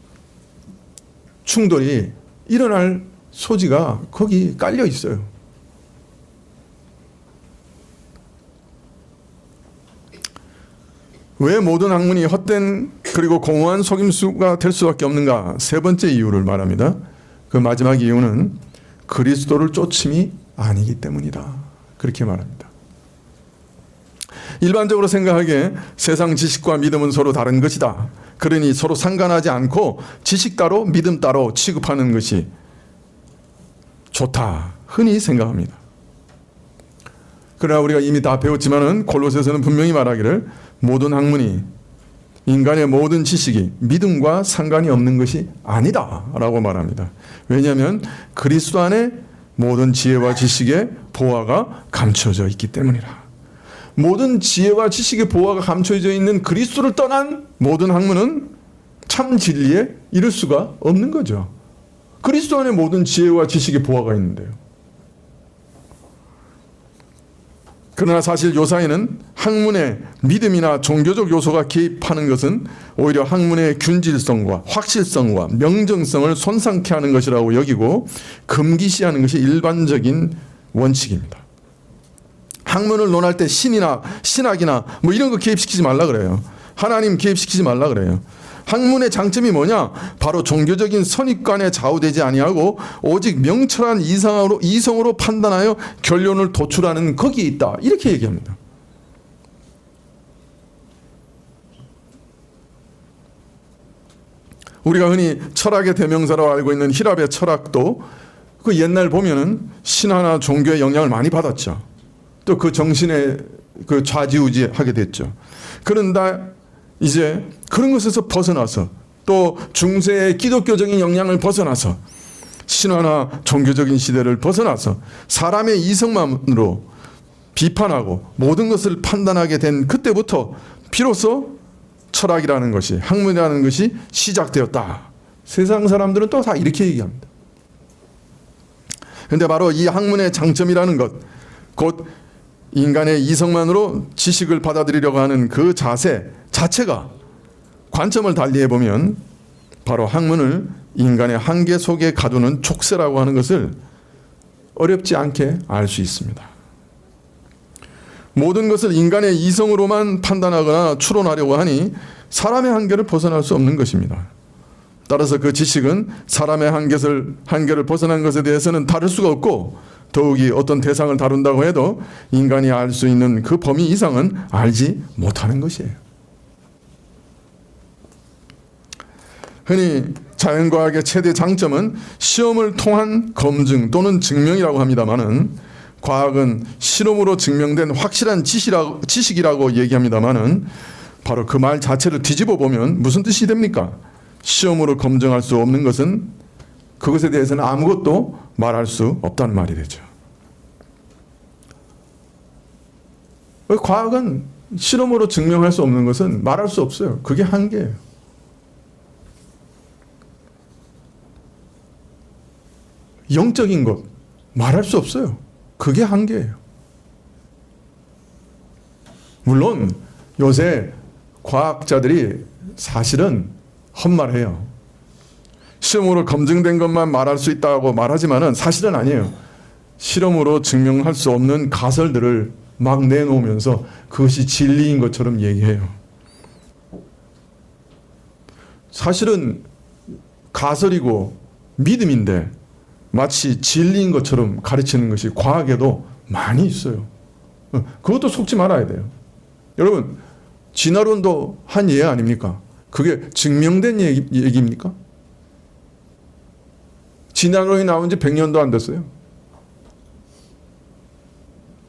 충돌이 일어날 소지가 거기 깔려 있어요. 왜 모든 학문이 헛된 그리고 공허한 속임수가 될 수밖에 없는가? 세 번째 이유를 말합니다. 그 마지막 이유는 그리스도를 쫓음이 아니기 때문이다. 그렇게 말합니다. 일반적으로 생각하기에 세상 지식과 믿음은 서로 다른 것이다. 그러니 서로 상관하지 않고 지식 따로 믿음 따로 취급하는 것이 좋다. 흔히 생각합니다. 그러나 우리가 이미 다 배웠지만은 골로새서는 분명히 말하기를 모든 학문이 인간의 모든 지식이 믿음과 상관이 없는 것이 아니다 라고 말합니다. 왜냐하면 그리스도 안에 모든 지혜와 지식의 보화가 감춰져 있기 때문이라. 모든 지혜와 지식의 보화가 감춰져 있는 그리스도를 떠난 모든 학문은 참 진리에 이를 수가 없는 거죠. 그리스도 안에 모든 지혜와 지식의 보화가 있는데요. 그러나 사실 요 사이는 학문에 믿음이나 종교적 요소가 개입하는 것은 오히려 학문의 균질성과 확실성과 명정성을 손상케 하는 것이라고 여기고 금기시하는 것이 일반적인 원칙입니다. 학문을 논할 때 신이나 신학이나 뭐 이런 거 개입시키지 말라 그래요. 하나님 개입시키지 말라 그래요. 학문의 장점이 뭐냐? 바로 종교적인 선입관에 좌우되지 아니하고 오직 명철한 이성으로 판단하여 결론을 도출하는 거기에 있다. 이렇게 얘기합니다. 우리가 흔히 철학의 대명사로 알고 있는 히랍의 철학도 그 옛날 보면은 신화나 종교의 영향을 많이 받았죠. 또 그 정신에 그 좌지우지하게 됐죠. 그런데 이제 그런 것에서 벗어나서 또 중세의 기독교적인 영향을 벗어나서 신화나 종교적인 시대를 벗어나서 사람의 이성만으로 비판하고 모든 것을 판단하게 된 그때부터 비로소 철학이라는 것이, 학문이라는 것이 시작되었다. 세상 사람들은 또 다 이렇게 얘기합니다. 그런데 바로 이 학문의 장점이라는 것, 곧 인간의 이성만으로 지식을 받아들이려고 하는 그 자세 자체가 관점을 달리해 보면 바로 학문을 인간의 한계 속에 가두는 촉새라고 하는 것을 어렵지 않게 알 수 있습니다. 모든 것을 인간의 이성으로만 판단하거나 추론하려고 하니 사람의 한계를 벗어날 수 없는 것입니다. 따라서 그 지식은 사람의 한계를 벗어난 것에 대해서는 다를 수가 없고 더욱이 어떤 대상을 다룬다고 해도 인간이 알 수 있는 그 범위 이상은 알지 못하는 것이에요. 흔히 자연과학의 최대 장점은 시험을 통한 검증 또는 증명이라고 합니다마는 과학은 실험으로 증명된 확실한 지식이라고 얘기합니다마는 바로 그 말 자체를 뒤집어 보면 무슨 뜻이 됩니까? 시험으로 검증할 수 없는 것은 그것에 대해서는 아무것도 말할 수 없다는 말이 되죠. 과학은 실험으로 증명할 수 없는 것은 말할 수 없어요. 그게 한계예요. 영적인 것 말할 수 없어요. 그게 한계예요. 물론 요새 과학자들이 사실은 헛말해요. 실험으로 검증된 것만 말할 수 있다고 말하지만은 사실은 아니에요. 실험으로 증명할 수 없는 가설들을 막 내놓으면서 그것이 진리인 것처럼 얘기해요. 사실은 가설이고 믿음인데 마치 진리인 것처럼 가르치는 것이 과학에도 많이 있어요. 그것도 속지 말아야 돼요. 여러분, 진화론도 한 예 아닙니까? 그게 증명된 얘기입니까? 진화론이 나온 지 100년도 안 됐어요.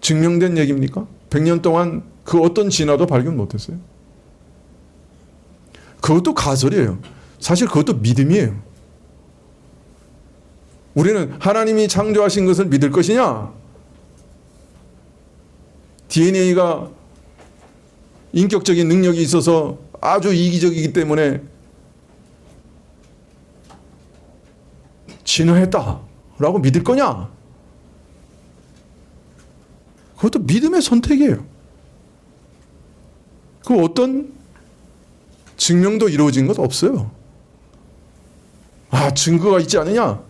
증명된 얘기입니까? 100년 동안 그 어떤 진화도 발견 못했어요. 그것도 가설이에요. 사실 그것도 믿음이에요. 우리는 하나님이 창조하신 것을 믿을 것이냐? DNA가 인격적인 능력이 있어서 아주 이기적이기 때문에 진화했다라고 믿을 거냐? 그것도 믿음의 선택이에요. 그 어떤 증명도 이루어진 것 없어요. 아, 증거가 있지 않느냐?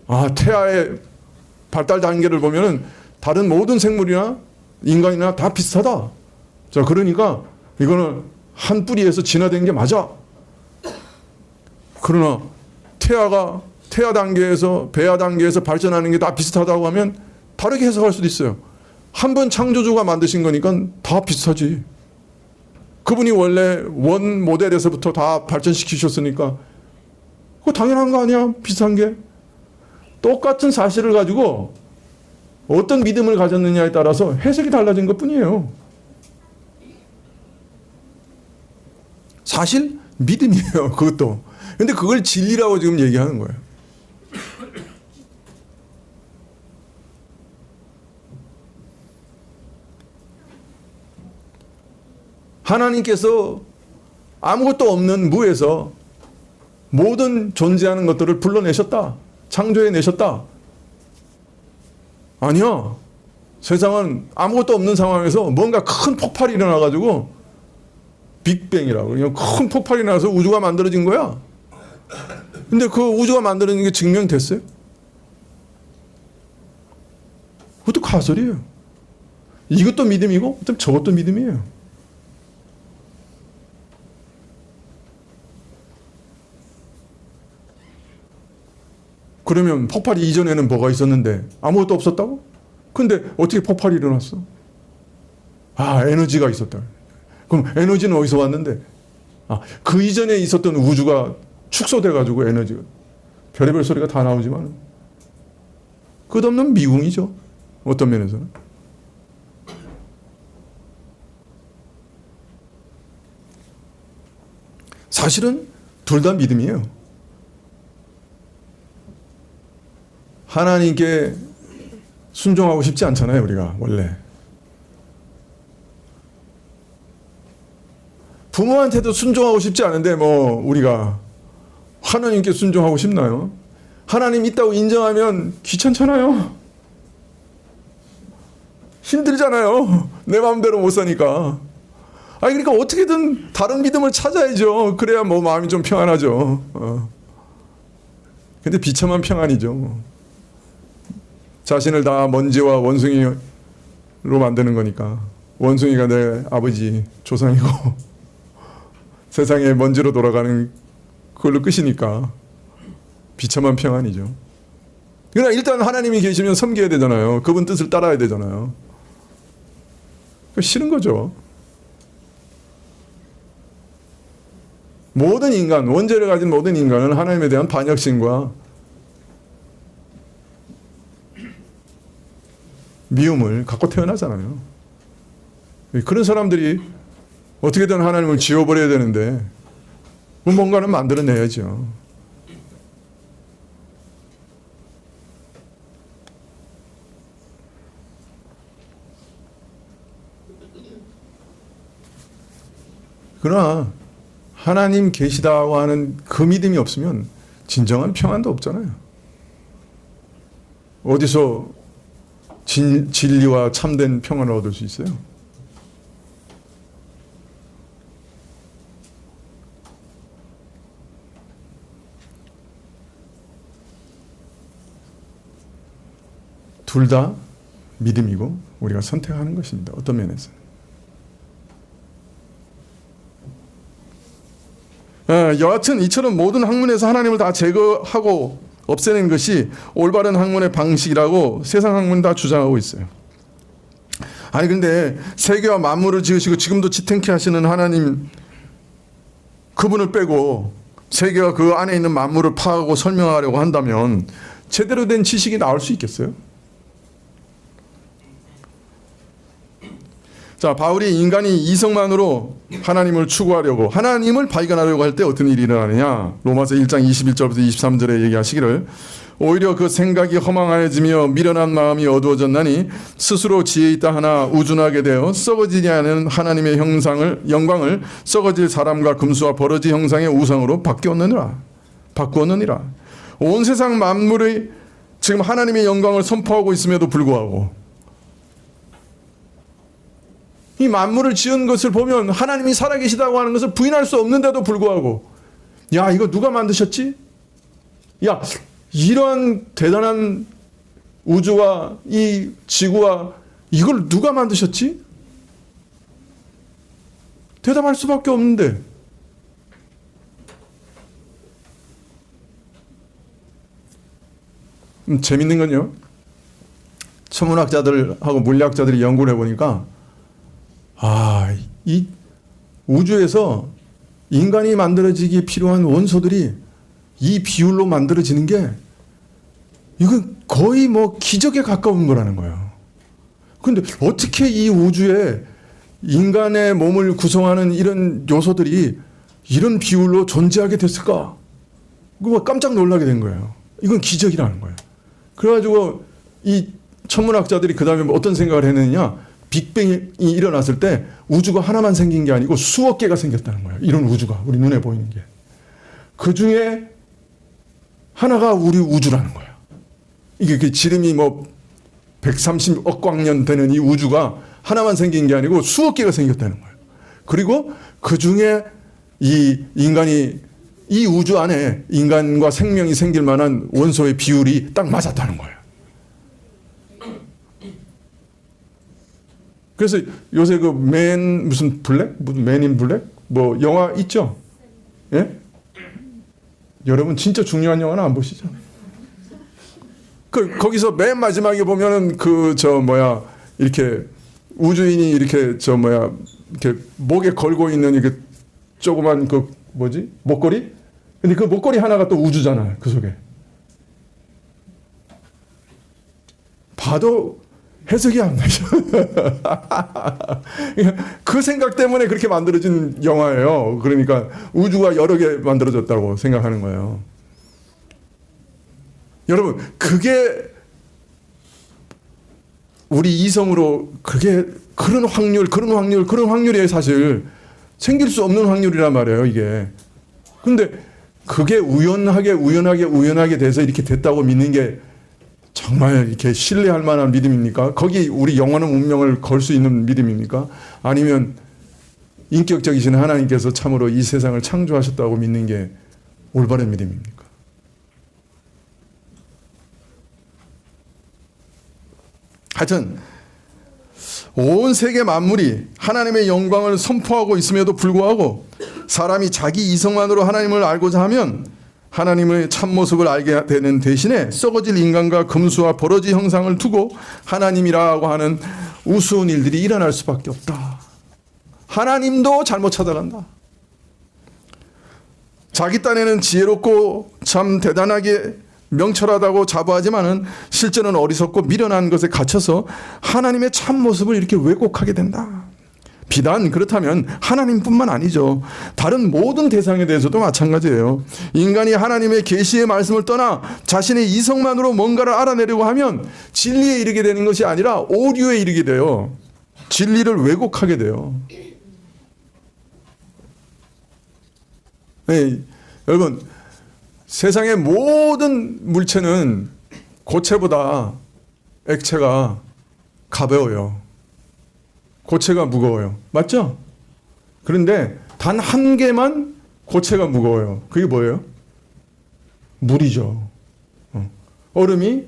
아, 태아의 발달 단계를 보면은 다른 모든 생물이나 인간이나 다 비슷하다. 자, 그러니까 이거는 한 뿌리에서 진화된 게 맞아. 그러나 태아 단계에서 배아 단계에서 발전하는 게 다 비슷하다고 하면 다르게 해석할 수도 있어요. 한 번 창조주가 만드신 거니까 다 비슷하지. 그분이 원래 원 모델에서부터 다 발전시키셨으니까 그거 당연한 거 아니야? 비슷한 게. 똑같은 사실을 가지고 어떤 믿음을 가졌느냐에 따라서 해석이 달라진 것뿐이에요. 사실 믿음이에요. 그것도. 근데 그걸 진리라고 지금 얘기하는 거예요. 하나님께서 아무것도 없는 무에서 모든 존재하는 것들을 불러내셨다. 창조해내셨다. 아니야. 세상은 아무것도 없는 상황에서 뭔가 큰 폭발이 일어나가지고 빅뱅이라고 그냥 큰 폭발이 나서 우주가 만들어진 거야. 근데 그 우주가 만들어진 게 증명됐어요? 그것도 가설이에요. 이것도 믿음이고 저것도 믿음이에요. 그러면 폭발이 이전에는 뭐가 있었는데 아무것도 없었다고? 근데 어떻게 폭발이 일어났어? 에너지가 있었다. 그럼 에너지는 어디서 왔는데? 그 이전에 있었던 우주가 축소돼가지고 에너지가 별의별 소리가 다 나오지만 끝없는 미궁이죠. 어떤 면에서는. 사실은 둘 다 믿음이에요. 하나님께 순종하고 싶지 않잖아요, 우리가 원래. 부모한테도 순종하고 싶지 않은데 우리가 하나님께 순종하고 싶나요? 하나님 있다고 인정하면 귀찮잖아요. 힘들잖아요. 내 마음대로 못 사니까. 그러니까 어떻게든 다른 믿음을 찾아야죠. 그래야 마음이 좀 평안하죠. 근데 비참한 평안이죠. 자신을 다 먼지와 원숭이로 만드는 거니까. 원숭이가 내 아버지 조상이고 세상에 먼지로 돌아가는 그걸로 끝이니까 비참한 평안이죠. 그러나 일단 하나님이 계시면 섬겨야 되잖아요. 그분 뜻을 따라야 되잖아요. 싫은 거죠. 모든 인간, 원죄를 가진 모든 인간은 하나님에 대한 반역심과 미움을 갖고 태어나잖아요. 그런 사람들이 어떻게든 하나님을 지워버려야 되는데 뭔가는 만들어내야죠. 그러나 하나님 계시다고 하는 그 믿음이 없으면 진정한 평안도 없잖아요. 어디서 진리와 참된 평안을 얻을 수 있어요? 둘 다 믿음이고 우리가 선택하는 것입니다. 어떤 면에서. 여하튼 이처럼 모든 학문에서 하나님을 다 제거하고 없애는 것이 올바른 학문의 방식이라고 세상 학문 다 주장하고 있어요. 근데 세계와 만물을 지으시고 지금도 지탱케 하시는 하나님 그분을 빼고 세계와 그 안에 있는 만물을 파악하고 설명하려고 한다면 제대로 된 지식이 나올 수 있겠어요? 자, 바울이 인간이 이성만으로 하나님을 추구하려고 하나님을 발견하려고 할 때 어떤 일이 일어나느냐. 로마서 1장 21절부터 23절에 얘기하시기를 오히려 그 생각이 허망해지며 미련한 마음이 어두워졌나니 스스로 지혜 있다 하나 우둔하게 되어 썩어지지 않은 하나님의 영광을 썩어질 사람과 금수와 버러지 형상의 우상으로 바꾸었느니라. 온 세상 만물이 지금 하나님의 영광을 선포하고 있음에도 불구하고 이 만물을 지은 것을 보면 하나님이 살아계시다고 하는 것을 부인할 수 없는데도 불구하고 이거 누가 만드셨지? 이런 대단한 우주와 이 지구와 이걸 누가 만드셨지? 대답할 수밖에 없는데. 재밌는 건요, 천문학자들하고 물리학자들이 연구를 해보니까 이 우주에서 인간이 만들어지기 필요한 원소들이 이 비율로 만들어지는 게 이건 거의 뭐 기적에 가까운 거라는 거예요. 그런데 어떻게 이 우주에 인간의 몸을 구성하는 이런 요소들이 이런 비율로 존재하게 됐을까? 그거 깜짝 놀라게 된 거예요. 이건 기적이라는 거예요. 그래가지고 이 천문학자들이 그 다음에 어떤 생각을 했느냐, 빅뱅이 일어났을 때 우주가 하나만 생긴 게 아니고 수억 개가 생겼다는 거예요. 이런 우주가 우리 눈에 보이는 게. 그 중에 하나가 우리 우주라는 거예요. 이게 그 지름이 뭐 130억 광년 되는 이 우주가 하나만 생긴 게 아니고 수억 개가 생겼다는 거예요. 그리고 그 중에 이 인간이 이 우주 안에 인간과 생명이 생길 만한 원소의 비율이 딱 맞았다는 거예요. 그래서 요새 그 무슨 블랙? 무슨 맨인 블랙? 뭐 영화 있죠? 예? 여러분 진짜 중요한 영화는 안 보시죠? 거기서 맨 마지막에 보면은 이렇게 우주인이 이렇게 이렇게 목에 걸고 있는 이렇게 조그만 목걸이? 근데 그 목걸이 하나가 또 우주잖아요. 그 속에. 봐도 해석이 안 나죠. 그 생각 때문에 그렇게 만들어진 영화예요. 그러니까 우주가 여러 개 만들어졌다고 생각하는 거예요. 여러분, 그게 우리 이성으로 그런 확률이 사실 생길 수 없는 확률이란 말이에요, 이게. 근데 그게 우연하게 돼서 이렇게 됐다고 믿는 게 정말 이렇게 신뢰할 만한 믿음입니까? 거기 우리 영원한 운명을 걸 수 있는 믿음입니까? 아니면 인격적이신 하나님께서 참으로 이 세상을 창조하셨다고 믿는 게 올바른 믿음입니까? 하여튼 온 세계 만물이 하나님의 영광을 선포하고 있음에도 불구하고 사람이 자기 이성만으로 하나님을 알고자 하면 하나님의 참모습을 알게 되는 대신에 썩어질 인간과 금수와 버러지 형상을 두고 하나님이라고 하는 우스운 일들이 일어날 수밖에 없다. 하나님도 잘못 찾아간다. 자기 딴에는 지혜롭고 참 대단하게 명철하다고 자부하지만은 실제는 어리석고 미련한 것에 갇혀서 하나님의 참모습을 이렇게 왜곡하게 된다. 비단 그렇다면 하나님뿐만 아니죠. 다른 모든 대상에 대해서도 마찬가지예요. 인간이 하나님의 계시의 말씀을 떠나 자신의 이성만으로 뭔가를 알아내려고 하면 진리에 이르게 되는 것이 아니라 오류에 이르게 돼요. 진리를 왜곡하게 돼요. 네, 여러분, 세상의 모든 물체는 고체보다 액체가 가벼워요. 고체가 무거워요. 맞죠? 그런데 단 한 개만 고체가 무거워요. 그게 뭐예요? 물이죠. 얼음이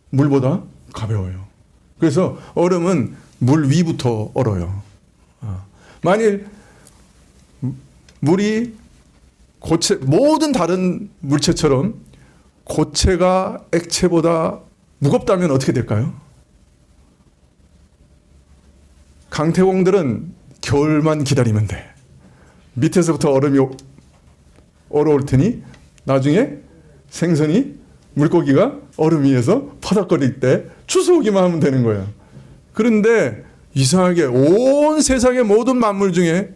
물보다 가벼워요. 그래서 얼음은 물 위부터 얼어요. 만일 물이 모든 다른 물체처럼 고체가 액체보다 무겁다면 어떻게 될까요? 강태공들은 겨울만 기다리면 돼. 밑에서부터 얼음이 얼어올 테니 나중에 생선이 물고기가 얼음 위에서 파닥거릴 때 주워오기만 하면 되는 거예요. 그런데 이상하게 온 세상의 모든 만물 중에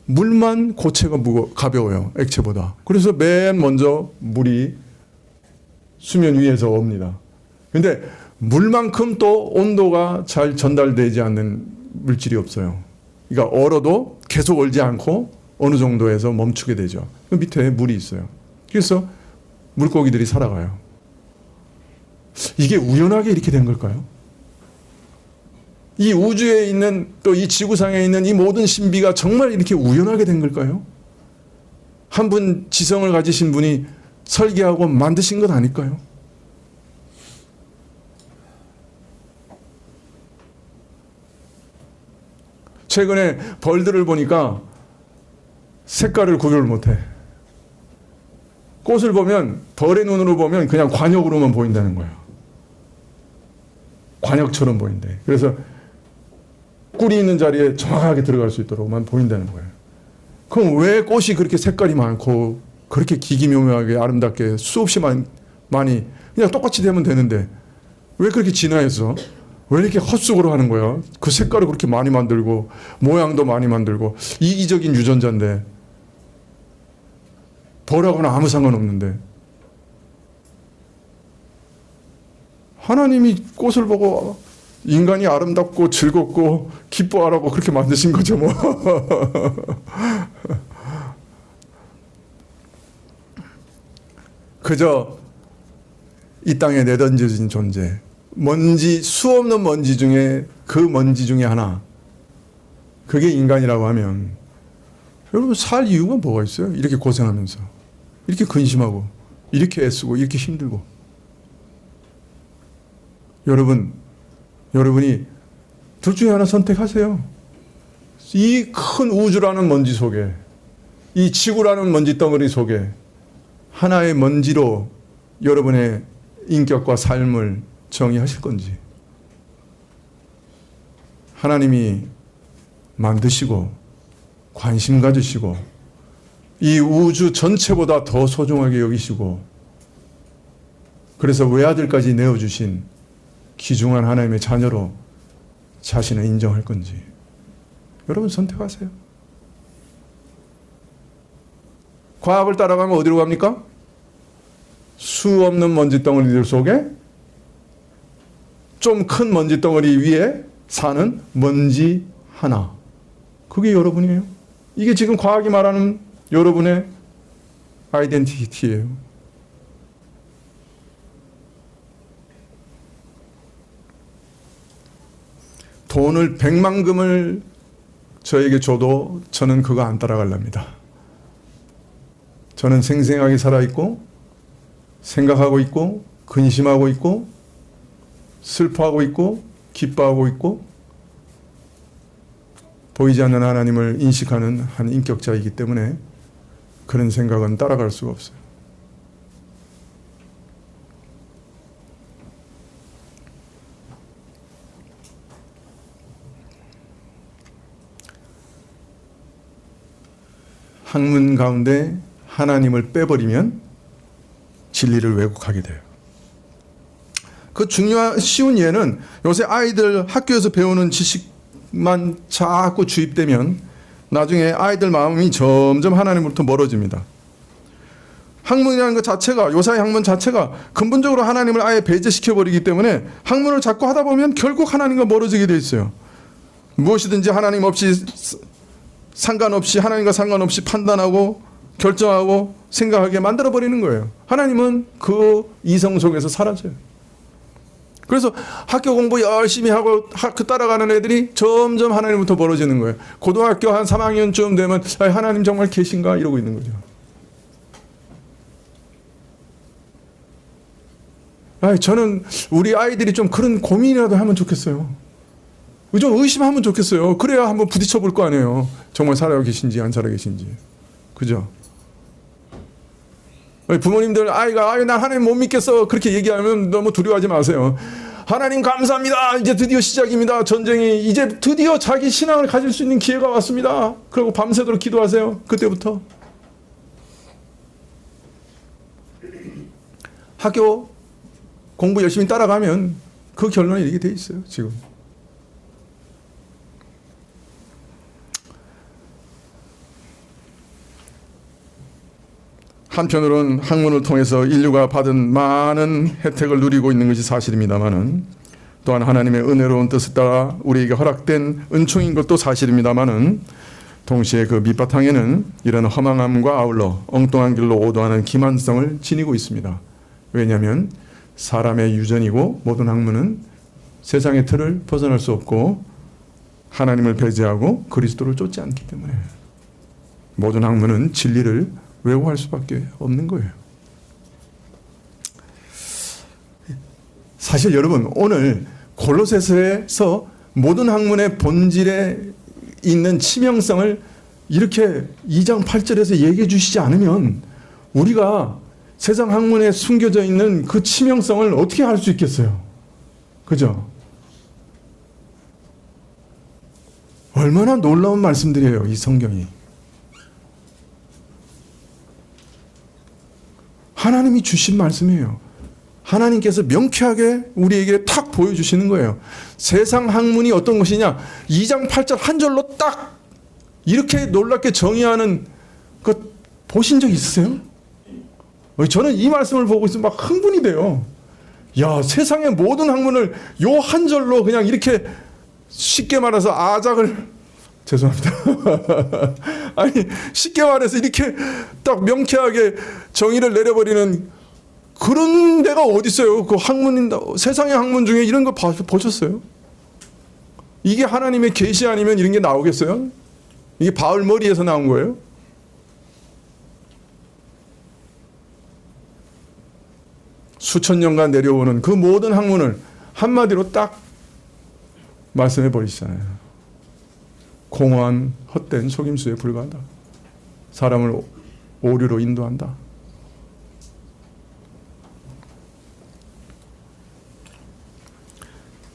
물만 고체가 가벼워요. 액체보다. 그래서 맨 먼저 물이 수면 위에서 옵니다. 그런데 물만큼 또 온도가 잘 전달되지 않는 물질이 없어요. 그러니까 얼어도 계속 얼지 않고 어느 정도에서 멈추게 되죠. 그 밑에 물이 있어요. 그래서 물고기들이 살아가요. 이게 우연하게 이렇게 된 걸까요? 이 우주에 있는 또 이 지구상에 있는 이 모든 신비가 정말 이렇게 우연하게 된 걸까요? 한 분 지성을 가지신 분이 설계하고 만드신 것 아닐까요? 최근에 벌들을 보니까 색깔을 구별을 못해. 꽃을 보면 벌의 눈으로 보면 그냥 관역으로만 보인다는 거예요. 관역처럼 보인대. 그래서 꿀이 있는 자리에 정확하게 들어갈 수 있도록만 보인다는 거예요. 그럼 왜 꽃이 그렇게 색깔이 많고 그렇게 기기묘묘하게 아름답게 수없이 많이 그냥 똑같이 되면 되는데 왜 그렇게 진화해서 왜 이렇게 헛수고로 하는 거야? 그 색깔을 그렇게 많이 만들고 모양도 많이 만들고 이기적인 유전자인데 벌하고는 아무 상관없는데 하나님이 꽃을 보고 인간이 아름답고 즐겁고 기뻐하라고 그렇게 만드신 거죠 뭐. 그저 이 땅에 내던져진 존재, 먼지, 수없는 먼지 중에 그 먼지 중에 하나, 그게 인간이라고 하면 여러분 살 이유가 뭐가 있어요? 이렇게 고생하면서 이렇게 근심하고 이렇게 애쓰고 이렇게 힘들고. 여러분이 둘 중에 하나 선택하세요. 이 큰 우주라는 먼지 속에, 이 지구라는 먼지 덩어리 속에 하나의 먼지로 여러분의 인격과 삶을 정의하실 건지, 하나님이 만드시고 관심 가지시고 이 우주 전체보다 더 소중하게 여기시고 그래서 외아들까지 내어주신 귀중한 하나님의 자녀로 자신을 인정할 건지, 여러분 선택하세요. 과학을 따라가면 어디로 갑니까? 수없는 먼지 덩어리들 속에 좀 큰 먼지 덩어리 위에 사는 먼지 하나. 그게 여러분이에요. 이게 지금 과학이 말하는 여러분의 아이덴티티예요. 돈을 100만금을 저에게 줘도 저는 그거 안 따라갈랍니다. 저는 생생하게 살아있고 생각하고 있고 근심하고 있고 슬퍼하고 있고 기뻐하고 있고 보이지 않는 하나님을 인식하는 한 인격자이기 때문에 그런 생각은 따라갈 수가 없어요. 학문 가운데 하나님을 빼버리면 진리를 왜곡하게 돼요. 그 중요한 쉬운 예는 요새 아이들 학교에서 배우는 지식만 자꾸 주입되면 나중에 아이들 마음이 점점 하나님으로부터 멀어집니다. 학문이라는 것 자체가, 요사의 학문 자체가 근본적으로 하나님을 아예 배제시켜버리기 때문에 학문을 자꾸 하다 보면 결국 하나님과 멀어지게 돼 있어요. 무엇이든지 하나님 없이 상관없이, 하나님과 상관없이 판단하고 결정하고 생각하게 만들어버리는 거예요. 하나님은 그 이성 속에서 사라져요. 그래서 학교 공부 열심히 하고 학교 따라가는 애들이 점점 하나님부터 멀어지는 거예요. 고등학교 한 3학년쯤 되면 하나님 정말 계신가? 이러고 있는 거죠. 저는 우리 아이들이 좀 그런 고민이라도 하면 좋겠어요. 좀 의심하면 좋겠어요. 그래야 한번 부딪혀 볼 거 아니에요. 정말 살아 계신지 안 살아 계신지. 그죠? 부모님들 아이가 난 하나님 못 믿겠어 그렇게 얘기하면 너무 두려워하지 마세요. 하나님 감사합니다. 이제 드디어 시작입니다. 전쟁이 이제 드디어 자기 신앙을 가질 수 있는 기회가 왔습니다. 그리고 밤새도록 기도하세요. 그때부터. 학교 공부 열심히 따라가면 그 결론이 이렇게 돼 있어요. 지금. 한편으로는 학문을 통해서 인류가 받은 많은 혜택을 누리고 있는 것이 사실입니다마는, 또한 하나님의 은혜로운 뜻에 따라 우리에게 허락된 은총인 것도 사실입니다마는, 동시에 그 밑바탕에는 이런 허망함과 아울러 엉뚱한 길로 오도하는 기만성을 지니고 있습니다. 왜냐하면 사람의 유전이고 모든 학문은 세상의 틀을 벗어날 수 없고 하나님을 배제하고 그리스도를 쫓지 않기 때문에 모든 학문은 진리를 왜곡할 수밖에 없는 거예요. 사실 여러분 오늘 골로새서에서 모든 학문의 본질에 있는 치명성을 이렇게 2장 8절에서 얘기해 주시지 않으면 우리가 세상 학문에 숨겨져 있는 그 치명성을 어떻게 알 수 있겠어요? 그죠? 얼마나 놀라운 말씀들이에요, 이 성경이. 하나님이 주신 말씀이에요. 하나님께서 명쾌하게 우리에게 탁 보여주시는 거예요. 세상 학문이 어떤 것이냐? 2장 8절 한 절로 딱 이렇게 놀랍게 정의하는 것 보신 적 있으세요? 저는 이 말씀을 보고 있으면 막 흥분이 돼요. 야, 세상의 모든 학문을 요 한 절로 그냥 이렇게 쉽게 말해서 아작을, 죄송합니다. 아니, 쉽게 말해서 이렇게 딱 명쾌하게 정의를 내려버리는 그런 데가 어디 있어요? 그 학문, 세상의 학문 중에 이런 거 보셨어요? 이게 하나님의 계시 아니면 이런 게 나오겠어요? 이게 바울 머리에서 나온 거예요? 수천 년간 내려오는 그 모든 학문을 한마디로 딱 말씀해 버리시잖아요. 공허한 헛된 속임수에 불과하다. 사람을 오류로 인도한다.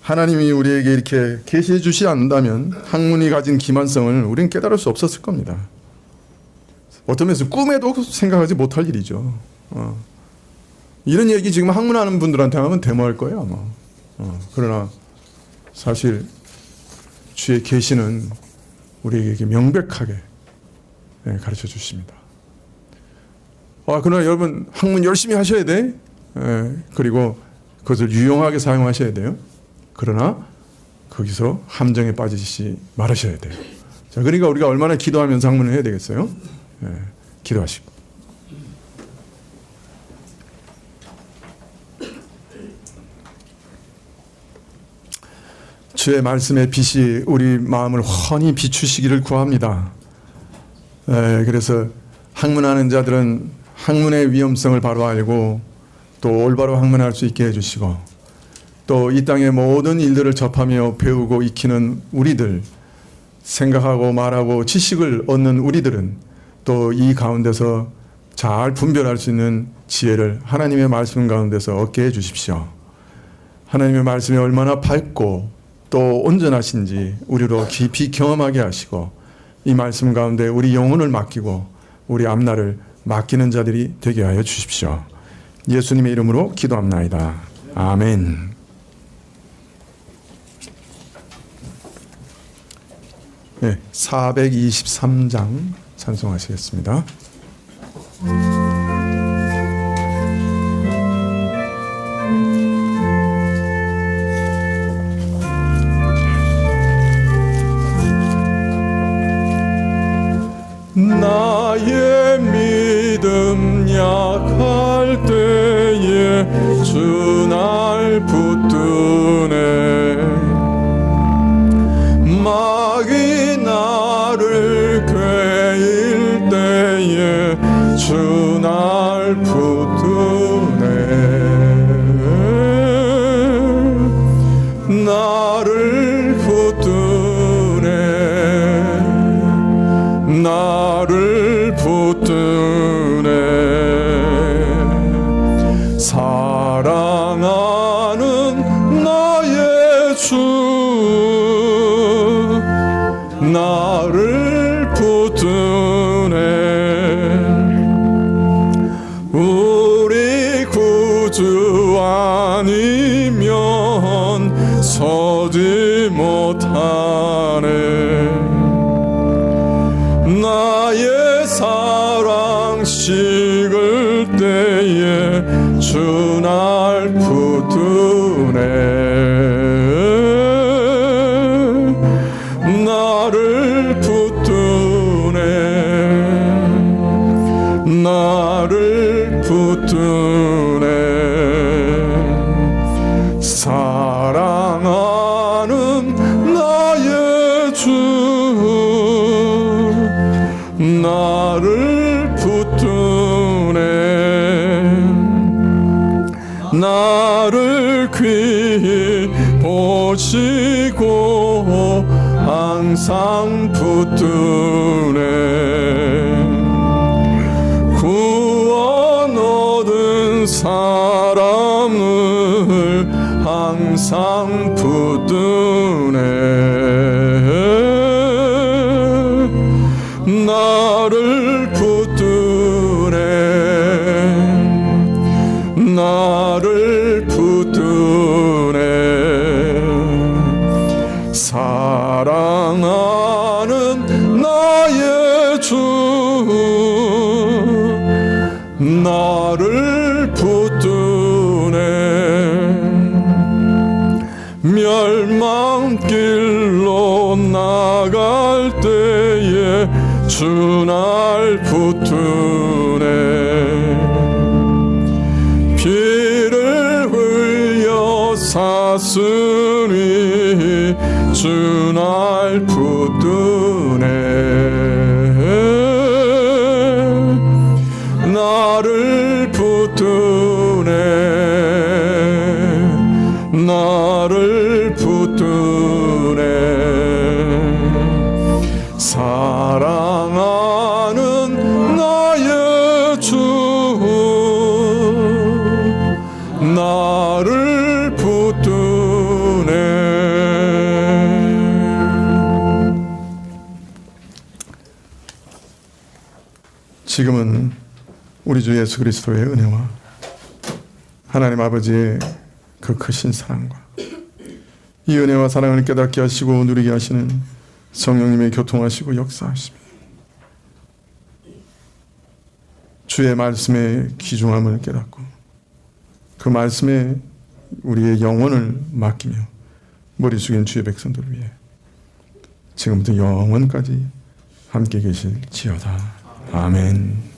하나님이 우리에게 이렇게 계시해 주시지 않는다면 학문이 가진 기만성을 우리는 깨달을 수 없었을 겁니다. 어떤 면에서 꿈에도 생각하지 못할 일이죠. 이런 얘기 지금 학문하는 분들한테 하면 데모할 거예요, 아마. 그러나 사실 주의 계시는 우리에게 명백하게 가르쳐 주십니다. 그러나 여러분, 학문 열심히 하셔야 돼. 그리고 그것을 유용하게 사용하셔야 돼요. 그러나 거기서 함정에 빠지시 말하셔야 돼요. 자, 그러니까 우리가 얼마나 기도하면서 학문을 해야 되겠어요? 기도하시고. 주의 말씀의 빛이 우리 마음을 환히 비추시기를 구합니다. 그래서 학문하는 자들은 학문의 위험성을 바로 알고 또 올바로 학문할 수 있게 해주시고, 또 이 땅의 모든 일들을 접하며 배우고 익히는 우리들, 생각하고 말하고 지식을 얻는 우리들은 또 이 가운데서 잘 분별할 수 있는 지혜를 하나님의 말씀 가운데서 얻게 해 주십시오. 하나님의 말씀이 얼마나 밝고 또 온전하신지 우리로 깊이 경험하게 하시고, 이 말씀 가운데 우리 영혼을 맡기고 우리 앞날을 맡기는 자들이 되게 하여 주십시오. 예수님의 이름으로 기도합나이다. 아멘. 네, 423장 찬송하시겠습니다. 나의 믿음 약할 때에 주 날 붙드네. 마귀 나를 괴일 때에 주 날 붙드네. 나를 붙드네. 나를 붙드네. 사랑하는 나의 주 나를 붙드네. 우리 구주 아니면 서지 못하네. 나의 사랑 식을 때에 주 날 붙드네. 나를 붙드네. 나를 붙드네. 사랑하는 나의 주 나를 붙드네. 나를 귀히 보시고 항상 붙드네. 구원 얻은 사람을 항상 붙드네. 나를 붙드네. 나를 붙드네. 사랑하는 나의 주 나를 붙드네. 멸망길로 나갈 때에 주 날 붙드네. 피를 흘려 샀으니 주 날 붙드네. 나를 붙드네. 나를 붙드네. 사랑하는 나의 주 나를 붙드네. 지금은 우리 주 예수 그리스도의 은혜와 하나님 아버지의 그 크신 사랑과 이 은혜와 사랑을 깨닫게 하시고 누리게 하시는 성령님의 교통하시고 역사하시며 주의 말씀의 귀중함을 깨닫고 그 말씀에 우리의 영혼을 맡기며 머리 숙인 주의 백성들을 위해 지금부터 영원까지 함께 계실지어다. 아멘.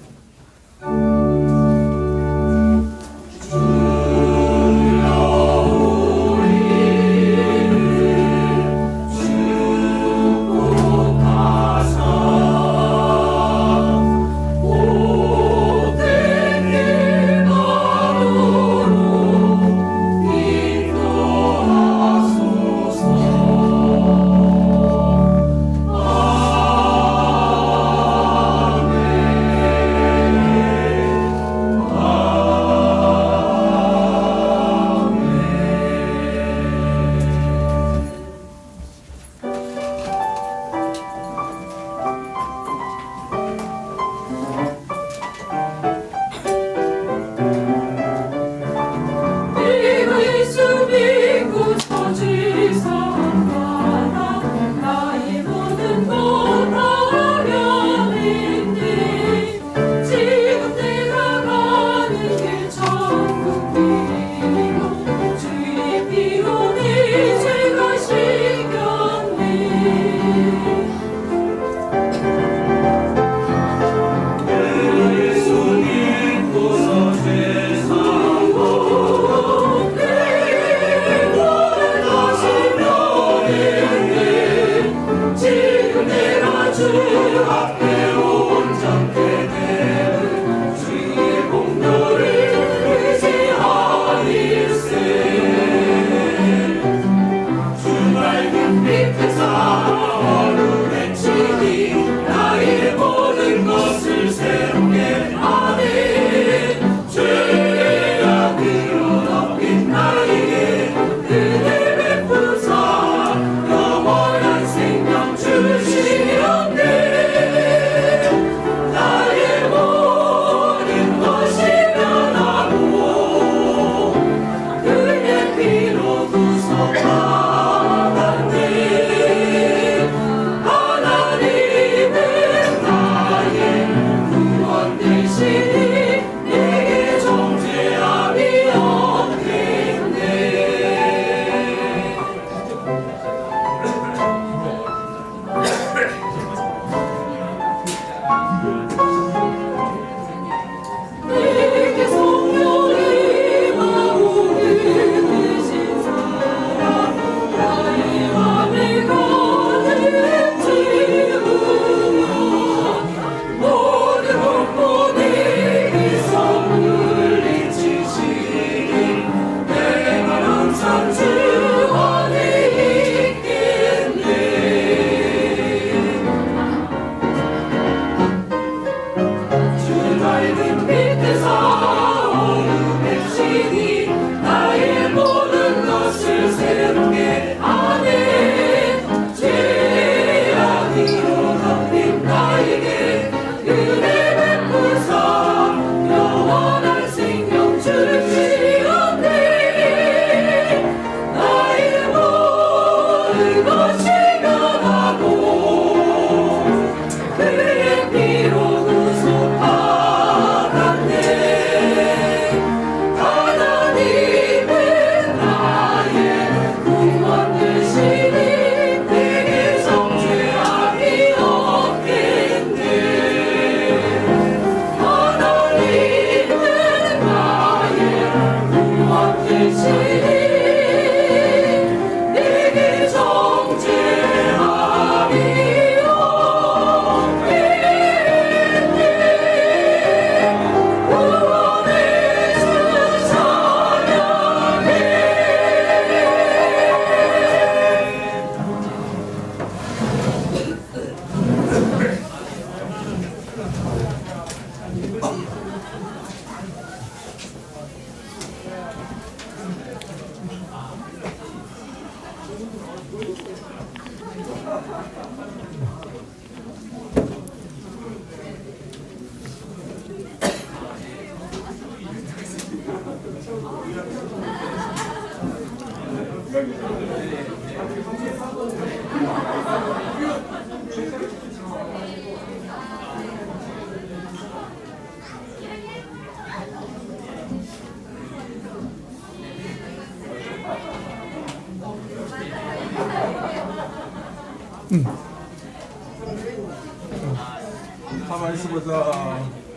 가만히 있어보자.